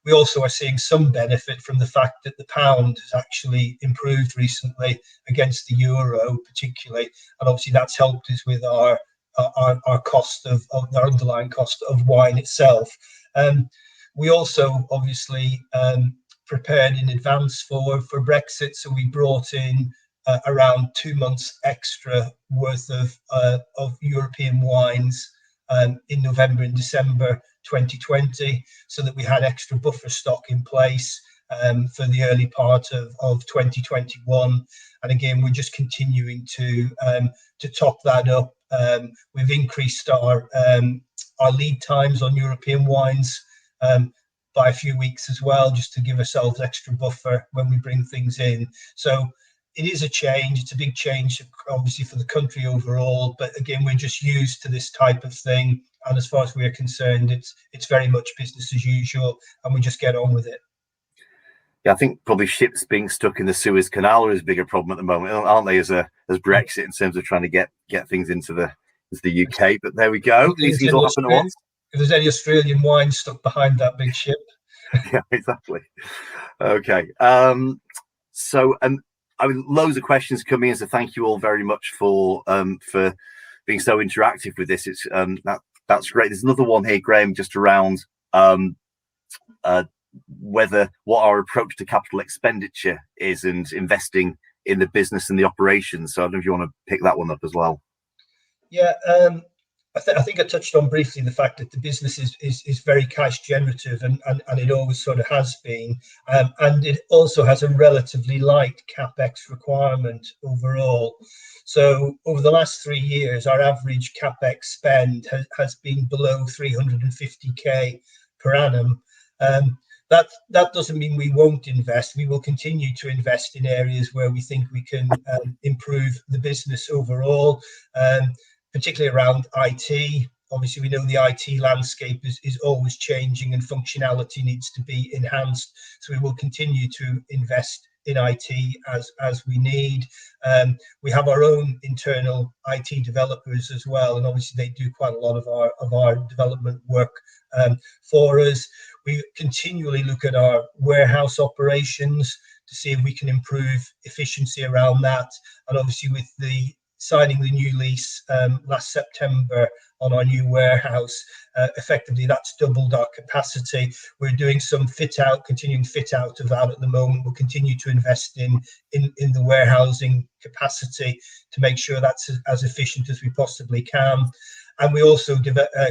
We also are seeing some benefit from the fact that the pound has actually improved recently against the euro particularly, and obviously that's helped us with our cost of our underlying cost of wine itself. We also obviously prepared in advance for Brexit, so we brought in around 2 months extra worth of European wines in November and December 2020, so that we had extra buffer stock in place for the early part of 2021. And again, we're just continuing to top that up. We've increased our lead times on European wines by a few weeks as well, just to give ourselves extra buffer when we bring things in. So it is a change. It's a big change, obviously, for the country overall. But again, we're just used to this type of thing, and as far as we're concerned, it's very much business as usual, and we just get on with it. Yeah, I think probably ships being stuck in the Suez Canal is a bigger problem at the moment, aren't they? As Brexit, in terms of trying to get things into the UK. But there we go. These things all happen at once. If there's any Australian wine stuck behind that big ship. Yeah, exactly. Okay. So, I mean, loads of questions coming in, so thank you all very much for being so interactive with this. It's that's great. There's another one here, Graham, just around what our approach to capital expenditure is and investing in the business and the operations. So I don't know if you want to pick that one up as well. Yeah, I think I touched on briefly the fact that the business is very cash generative, and it always sort of has been, and it also has a relatively light capex requirement overall. So over the last 3 years, our average capex spend has been below 350k per annum. That doesn't mean we won't invest. We will continue to invest in areas where we think we can improve the business overall. Particularly around IT. Obviously, we know the IT landscape is always changing and functionality needs to be enhanced. So we will continue to invest in IT as we need. We have our own internal IT developers as well, and obviously they do quite a lot of our development work for us. We continually look at our warehouse operations to see if we can improve efficiency around that. And obviously with the signing the new lease last September on our new warehouse, effectively that's doubled our capacity. We're doing some continuing fit out of that at the moment. We'll continue to invest in the warehousing capacity to make sure that's as efficient as we possibly can. And we also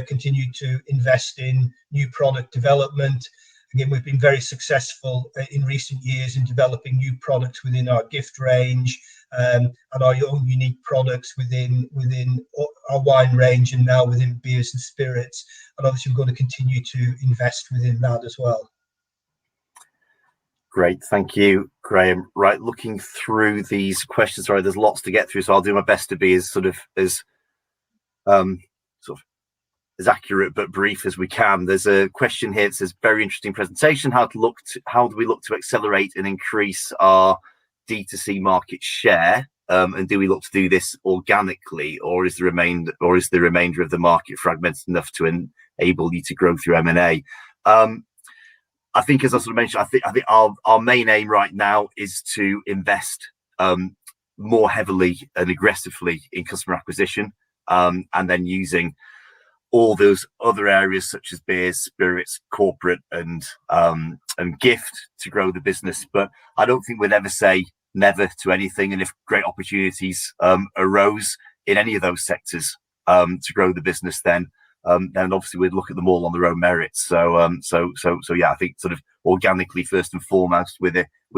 continue to invest in new product development. Again, we've been very successful in recent years in developing new products within our gift range, and our own unique products within our wine range, and now within beers and spirits. And obviously, we're going to continue to invest within that as well. Great, thank you, Graham. Right, looking through these questions, sorry, there's lots to get through, so I'll do my best to be as accurate but brief as we can. There's a question here that says, very interesting presentation. How do we look to accelerate and increase our D2C market share? And do we look to do this organically, or is the remainder of the market fragmented enough to enable you to grow through M&A? I think, as I sort of mentioned, I think our main aim right now is to invest more heavily and aggressively in customer acquisition, and then using all those other areas such as beers, spirits, corporate, and gift to grow the business. But I don't think we'd ever say never to anything. And if great opportunities arose in any of those sectors to grow the business, then obviously we'd look at them all on their own merits. So yeah, I think sort of organically first and foremost with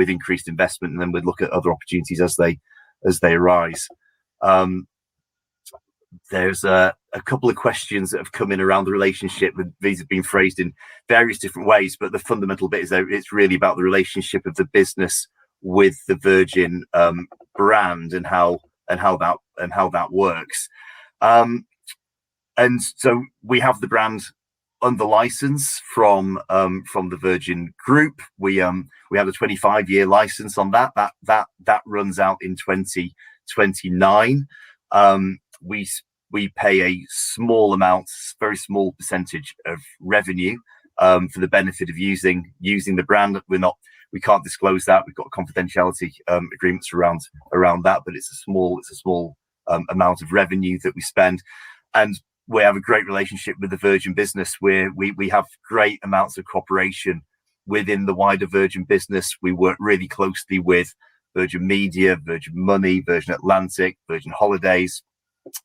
increased investment, and then we'd look at other opportunities as they arise. There's a couple of questions that have come in around the relationship. These have been phrased in various different ways, but the fundamental bit is that it's really about the relationship of the business with the Virgin brand and how that works. And so we have the brand under license from the Virgin Group. We had a 25-year license on that runs out in 29. We pay a small amount, very small percentage of revenue for the benefit of using the brand. We can't disclose that. We've got confidentiality agreements around that, but it's a small amount of revenue that we spend, and we have a great relationship with the Virgin business, where we have great amounts of cooperation within the wider Virgin business. We work really closely with Virgin Media, Virgin Money, Virgin Atlantic, Virgin Holidays,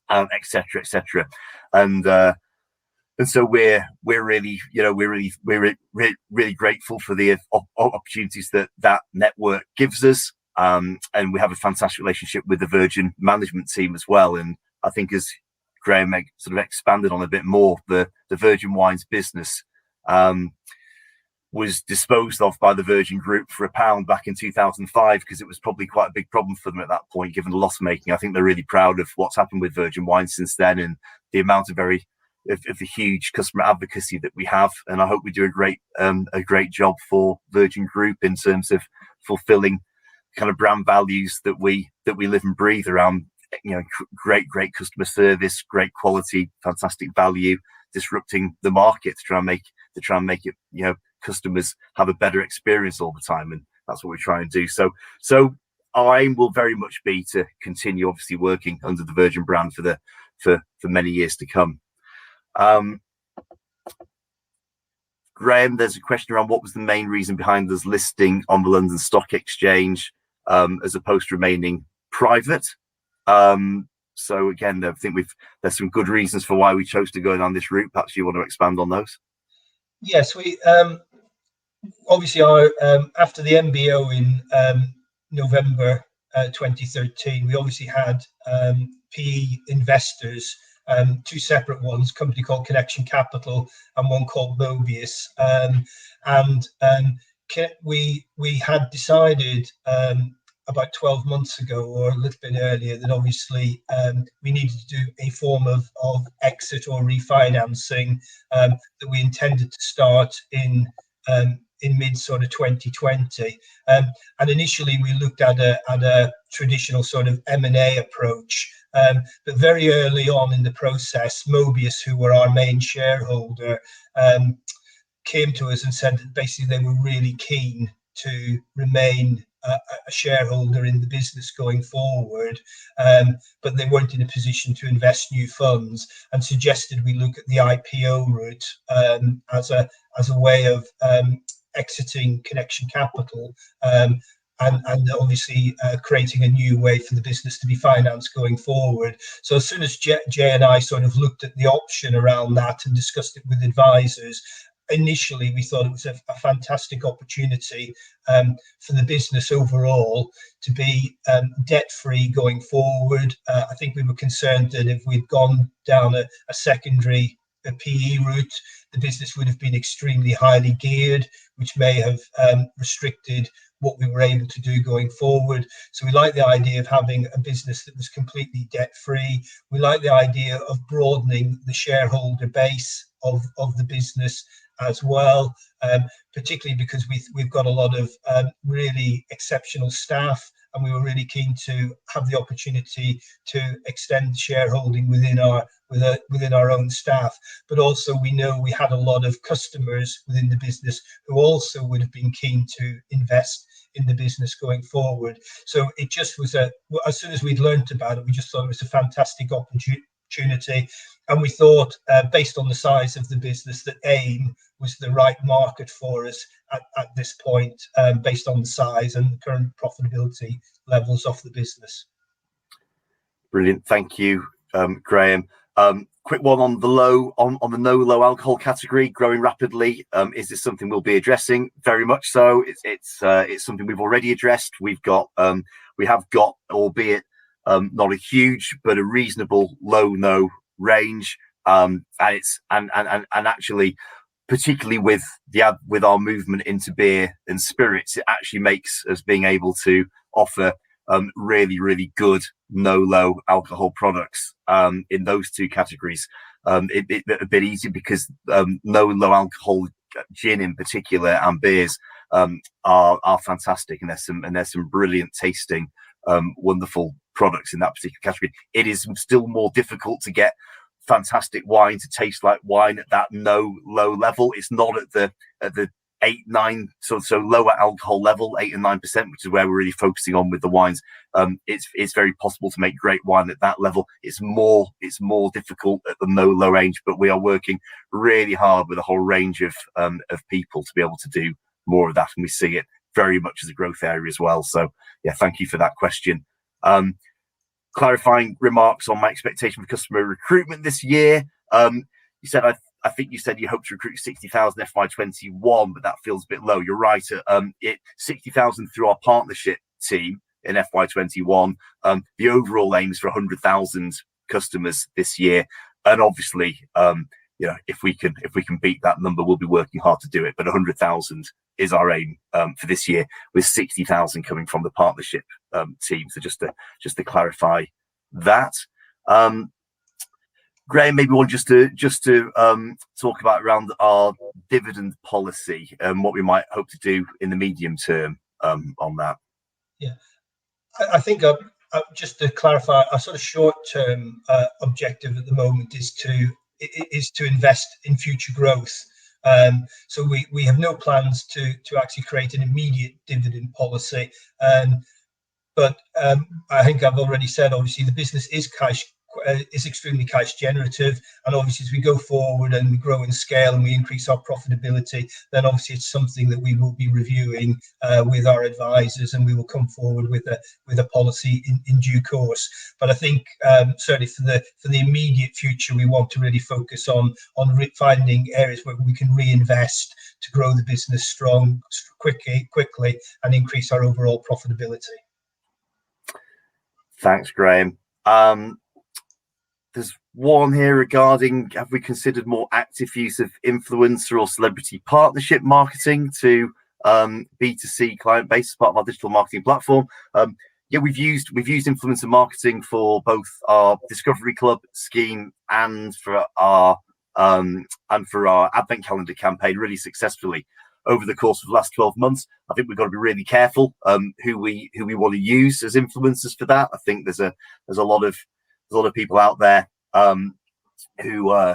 etc., etc. And so we're really really grateful for the opportunities that network gives us, and we have a fantastic relationship with the Virgin management team as well. And I think, as Graham sort of expanded on a bit more, the Virgin Wines business was disposed of by the Virgin Group for £1 back in 2005, because it was probably quite a big problem for them at that point, given the loss making. I think they're really proud of what's happened with Virgin Wines since then, and the amount of the huge customer advocacy that we have. And I hope we do a great job for Virgin Group in terms of fulfilling kind of brand values that we live and breathe around. Great customer service, great quality, fantastic value, disrupting the market to try and make it, customers have a better experience all the time, and that's what we're trying to do. So our aim will very much be to continue, obviously, working under the Virgin brand for many years to come. Graham, there's a question around what was the main reason behind us listing on the London Stock Exchange as opposed to remaining private. So again, I think there's some good reasons for why we chose to go down this route. Perhaps you want to expand on those? Yes, we obviously after the MBO in November 2013, we obviously had PE investors, two separate ones, a company called Connection Capital and one called Mobius, and we had decided about 12 months ago, or a little bit earlier, that obviously we needed to do a form of exit or refinancing that we intended to start in mid sort of 2020. And initially we looked at a traditional sort of M&A approach, but very early on in the process, Mobius, who were our main shareholder, came to us and said that basically they were really keen to remain a shareholder in the business going forward, but they weren't in a position to invest new funds, and suggested we look at the IPO route as a way of exiting Connection Capital, and obviously creating a new way for the business to be financed going forward. So as soon as Jay and I sort of looked at the option around that and discussed it with advisors, initially we thought it was a fantastic opportunity for the business overall to be debt-free going forward. I think we were concerned that if we'd gone down a secondary PE route, the business would have been extremely highly geared, which may have restricted what we were able to do going forward. So we like the idea of having a business that was completely debt-free. We like the idea of broadening the shareholder base of the business as well, particularly because we've got a lot of really exceptional staff, and we were really keen to have the opportunity to extend shareholding within our own staff. But also we know we had a lot of customers within the business who also would have been keen to invest in the business going forward. So it just was as soon as we'd learnt about it, we just thought it was a fantastic opportunity. And we thought, based on the size of the business, that AIM was the right market for us at this point, based on the size and the current profitability levels of the business. Brilliant, thank you, Graham. Quick one on the no low alcohol category, growing rapidly. Is this something we'll be addressing? Very much so. It's something we've already addressed. We have got, albeit not a huge, but a reasonable low no range, and actually, particularly with our movement into beer and spirits, it actually makes us being able to offer really good no low alcohol products in those two categories a bit easier, because no low alcohol gin in particular and beers are fantastic, and there's some brilliant tasting wonderful products in that particular category. It is still more difficult to get fantastic wine to taste like wine at that low level. It's not at the 8-9 so lower alcohol level, 8 and 9%, which is where we're really focusing on with the wines. It's very possible to make great wine at that level. It's more difficult at the low range, but we are working really hard with a whole range of people to be able to do more of that, and we see it very much as a growth area as well. So yeah, thank you for that question. Clarifying remarks on my expectation for customer recruitment this year. You said I think you said you hope to recruit 60,000 FY21, but that feels a bit low. You're right. 60,000 through our partnership team in FY21. The overall aim is for 100,000 customers this year, and obviously, if we can beat that number, we'll be working hard to do it. But 100,000 is our aim for this year, with 60,000 coming from the partnership team. So just to clarify that. Graham, maybe one just to talk about around our dividend policy and what we might hope to do in the medium term on that. Yeah, I think just to clarify, our sort of short-term objective at the moment is to invest in future growth. So we have no plans to actually create an immediate dividend policy. But I think I've already said, obviously, the business is extremely cash generative, and obviously as we go forward and we grow in scale and we increase our profitability, then obviously it's something that we will be reviewing with our advisors, and we will come forward with a policy in due course. But I think certainly for the immediate future, we want to really focus on finding areas where we can reinvest to grow the business quickly and increase our overall profitability. Thanks, Graham. There's one here regarding, have we considered more active use of influencer or celebrity partnership marketing to B2C client base as part of our digital marketing platform? Yeah, we've used influencer marketing for both our Discovery Club scheme and for our Advent Calendar campaign really successfully over the course of the last 12 months. I think we've got to be really careful who we want to use as influencers for that. I think there's a lot of people out there who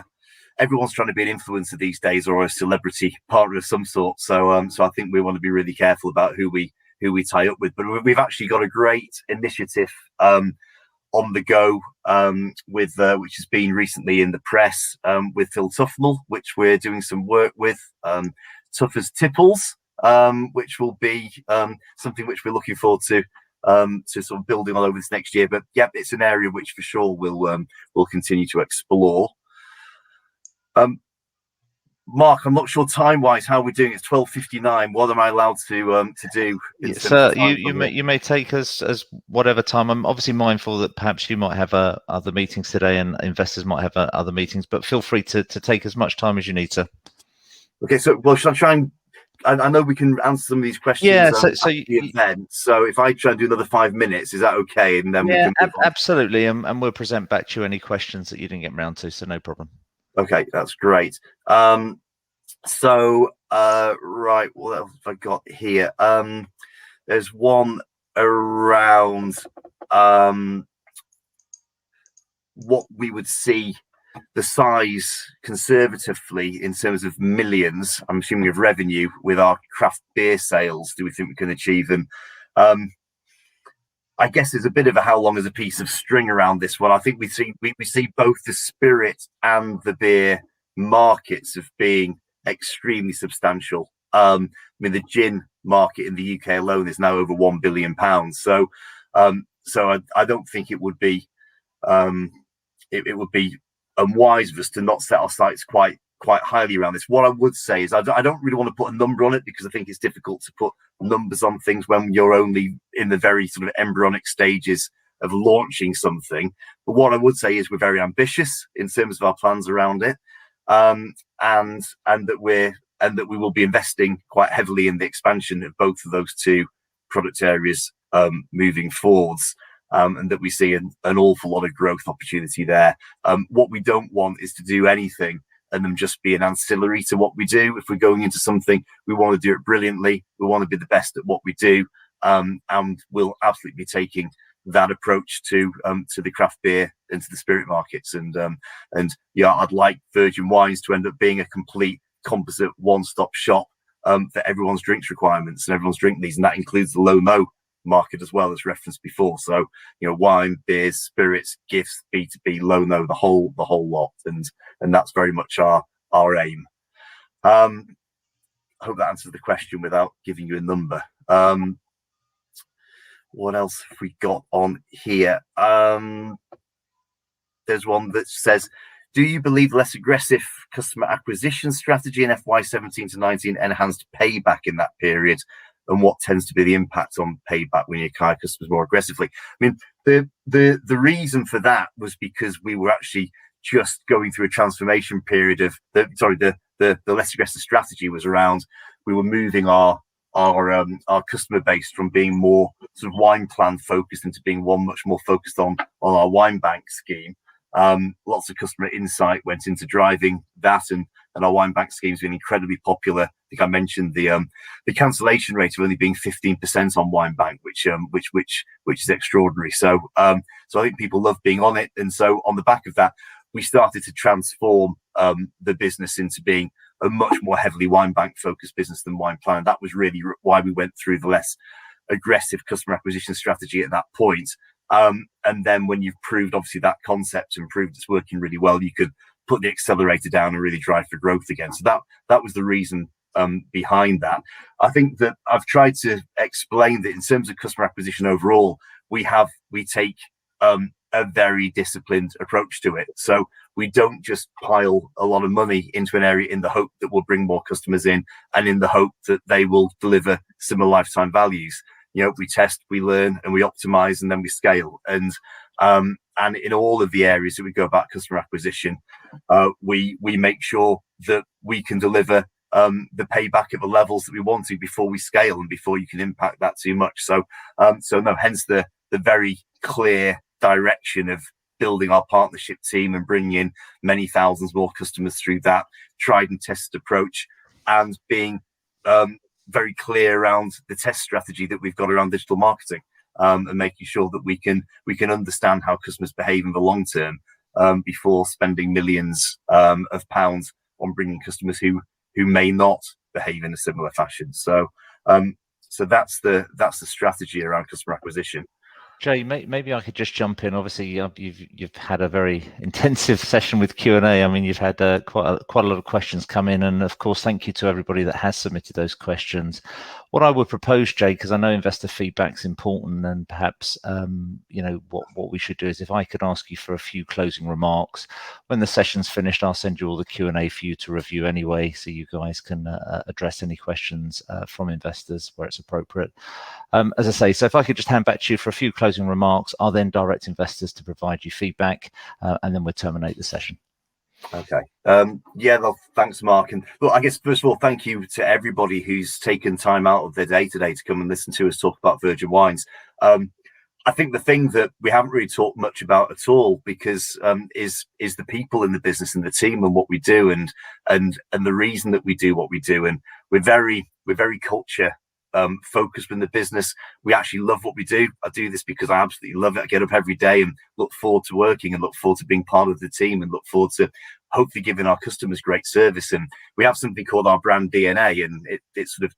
everyone's trying to be an influencer these days, or a celebrity partner of some sort. So I think we want to be really careful about who we tie up with. But we've actually got a great initiative on the go with which has been recently in the press with Phil Tufnell, which we're doing some work with. Tough as Tipples, which will be something which we're looking forward to sort of building on over this next year. But yeah, it's an area which for sure we'll continue to explore. Mark, I'm not sure time-wise how we're doing. It's 12:59. What am I allowed to do? So you may take us as whatever time. I'm obviously mindful that perhaps you might have other meetings today, and investors might have other meetings. But feel free to take as much time as you need to. Okay, so should I try and? I know we can answer some of these questions. Yeah, at the event. So if I try and do another 5 minutes, is that okay? And then we can absolutely, and we'll present back to you any questions that you didn't get round to. So no problem. Okay, that's great. Right, what else have I got here? There's one around what we would see the size conservatively in terms of millions, I'm assuming, of revenue with our craft beer sales. Do we think we can achieve them? I guess there's a bit of a how long is a piece of string around this one. I think we see both the spirit and the beer markets of being extremely substantial. I mean, the gin market in the UK alone is now over £1 billion. So I don't think it would be it would be unwise of us to not set our sights quite highly around this. What I would say is I don't really want to put a number on it, because I think it's difficult to put numbers on things when you're only in the very sort of embryonic stages of launching something. But what I would say is we're very ambitious in terms of our plans around it, and that we will be investing quite heavily in the expansion of both of those two product areas moving forwards. And that we see an awful lot of growth opportunity there. What we don't want is to do anything and them just be an ancillary to what we do. If we're going into something, we want to do it brilliantly. We want to be the best at what we do, and we'll absolutely be taking that approach to the craft beer and to the spirit markets. And yeah, I'd like Virgin Wines to end up being a complete composite one-stop shop for everyone's drinks requirements and everyone's drink needs, and that includes the low-no market as well, as referenced before. So, you know, wine, beers, spirits, gifts, B2B, low-no, the whole lot, and that's very much our aim. I hope that answers the question without giving you a number. What else have we got on here? There's one that says, do you believe less aggressive customer acquisition strategy in FY17 to 19 enhanced payback in that period? And what tends to be the impact on payback when you acquire customers more aggressively? I mean, the reason for that was because we were actually just going through a transformation period of the less aggressive strategy was around, we were moving our customer base from being more sort of wine plan focused into being one much more focused on our wine bank scheme. Lots of customer insight went into driving that, and our wine bank scheme's been incredibly popular. I think I mentioned the cancellation rate of only being 15% on wine bank, which is extraordinary. So I think people love being on it, and so on the back of that, we started to transform the business into being a much more heavily wine bank focused business than wine plan. That was really why we went through the less aggressive customer acquisition strategy at that point. And then when you've proved obviously that concept and proved it's working really well, you could put the accelerator down and really drive for growth again. So that was the reason behind that. I think that I've tried to explain that in terms of customer acquisition overall, we take a very disciplined approach to it. So we don't just pile a lot of money into an area in the hope that we'll bring more customers in and in the hope that they will deliver similar lifetime values. You know, we test, we learn, and we optimize, and then we scale. And in all of the areas that we go about customer acquisition, we make sure that we can deliver the payback at the levels that we want to before we scale and before you can impact that too much. So no, hence the very clear direction of building our partnership team and bringing in many thousands more customers through that tried and tested approach, and being very clear around the test strategy that we've got around digital marketing, and making sure that we can understand how customers behave in the long term before spending millions of pounds on bringing customers who may not behave in a similar fashion. So that's the strategy around customer acquisition. Jay, maybe I could just jump in. Obviously, you've had a very intensive session with Q&A. I mean, you've had quite a lot of questions come in, and of course, thank you to everybody that has submitted those questions. What I would propose, Jay, because I know investor feedback's important, and perhaps what we should do is if I could ask you for a few closing remarks. When the session's finished, I'll send you all the Q&A for you to review anyway, so you guys can address any questions from investors where it's appropriate. As I say, so if I could just hand back to you for a few closing remarks, I'll then direct investors to provide you feedback, and then we'll terminate the session. Okay. Well, thanks, Mark. And look, I guess first of all, thank you to everybody who's taken time out of their day today to come and listen to us talk about Virgin Wines. I think the thing that we haven't really talked much about at all, because is the people in the business and the team and what we do, and the reason that we do what we do. And we're very culture focused in the business. We actually love what we do. I do this because I absolutely love it. I get up every day and look forward to working and look forward to being part of the team and look forward to hopefully giving our customers great service. And we have something called our brand DNA, and it sort of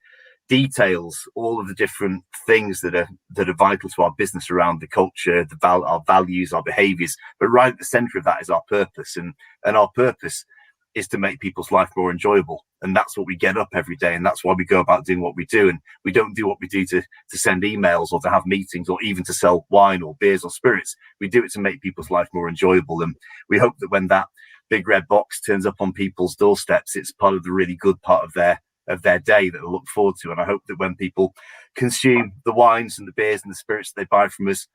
details all of the different things that are vital to our business around the culture, our values, our behaviors. But right at the center of that is our purpose, and our purpose is to make people's life more enjoyable. And that's what we get up every day, and that's why we go about doing what we do. And we don't do what we do to send emails or to have meetings or even to sell wine or beers or spirits. We do it to make people's life more enjoyable. And we hope that when that big red box turns up on people's doorsteps, it's part of the really good part of their day that they'll look forward to. And I hope that when people consume the wines and the beers and the spirits that they buy from us,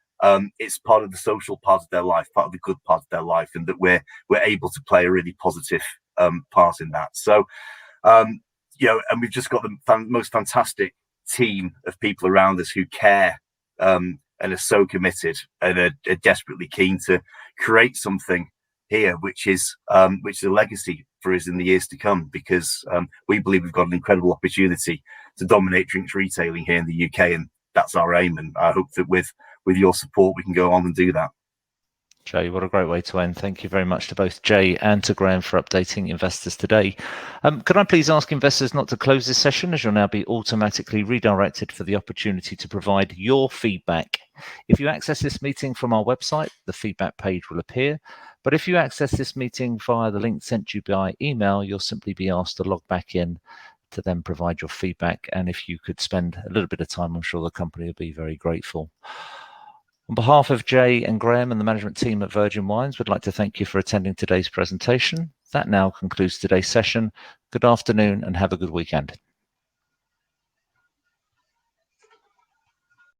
it's part of the social part of their life, part of the good part of their life, and that we're able to play a really positive part in that. So, and we've just got the most fantastic team of people around us who care and are so committed and are desperately keen to create something here, which is a legacy for us in the years to come, because we believe we've got an incredible opportunity to dominate drinks retailing here in the UK, and that's our aim. And I hope that with with your support, we can go on and do that. Jay, what a great way to end. Thank you very much to both Jay and to Graham for updating investors today. Could I please ask investors not to close this session, as you'll now be automatically redirected for the opportunity to provide your feedback. If you access this meeting from our website, the feedback page will appear. But if you access this meeting via the link sent you by email, you'll simply be asked to log back in to then provide your feedback. And if you could spend a little bit of time, I'm sure the company will be very grateful. On behalf of Jay and Graham and the management team at Virgin Wines, we'd like to thank you for attending today's presentation. That now concludes today's session. Good afternoon and have a good weekend.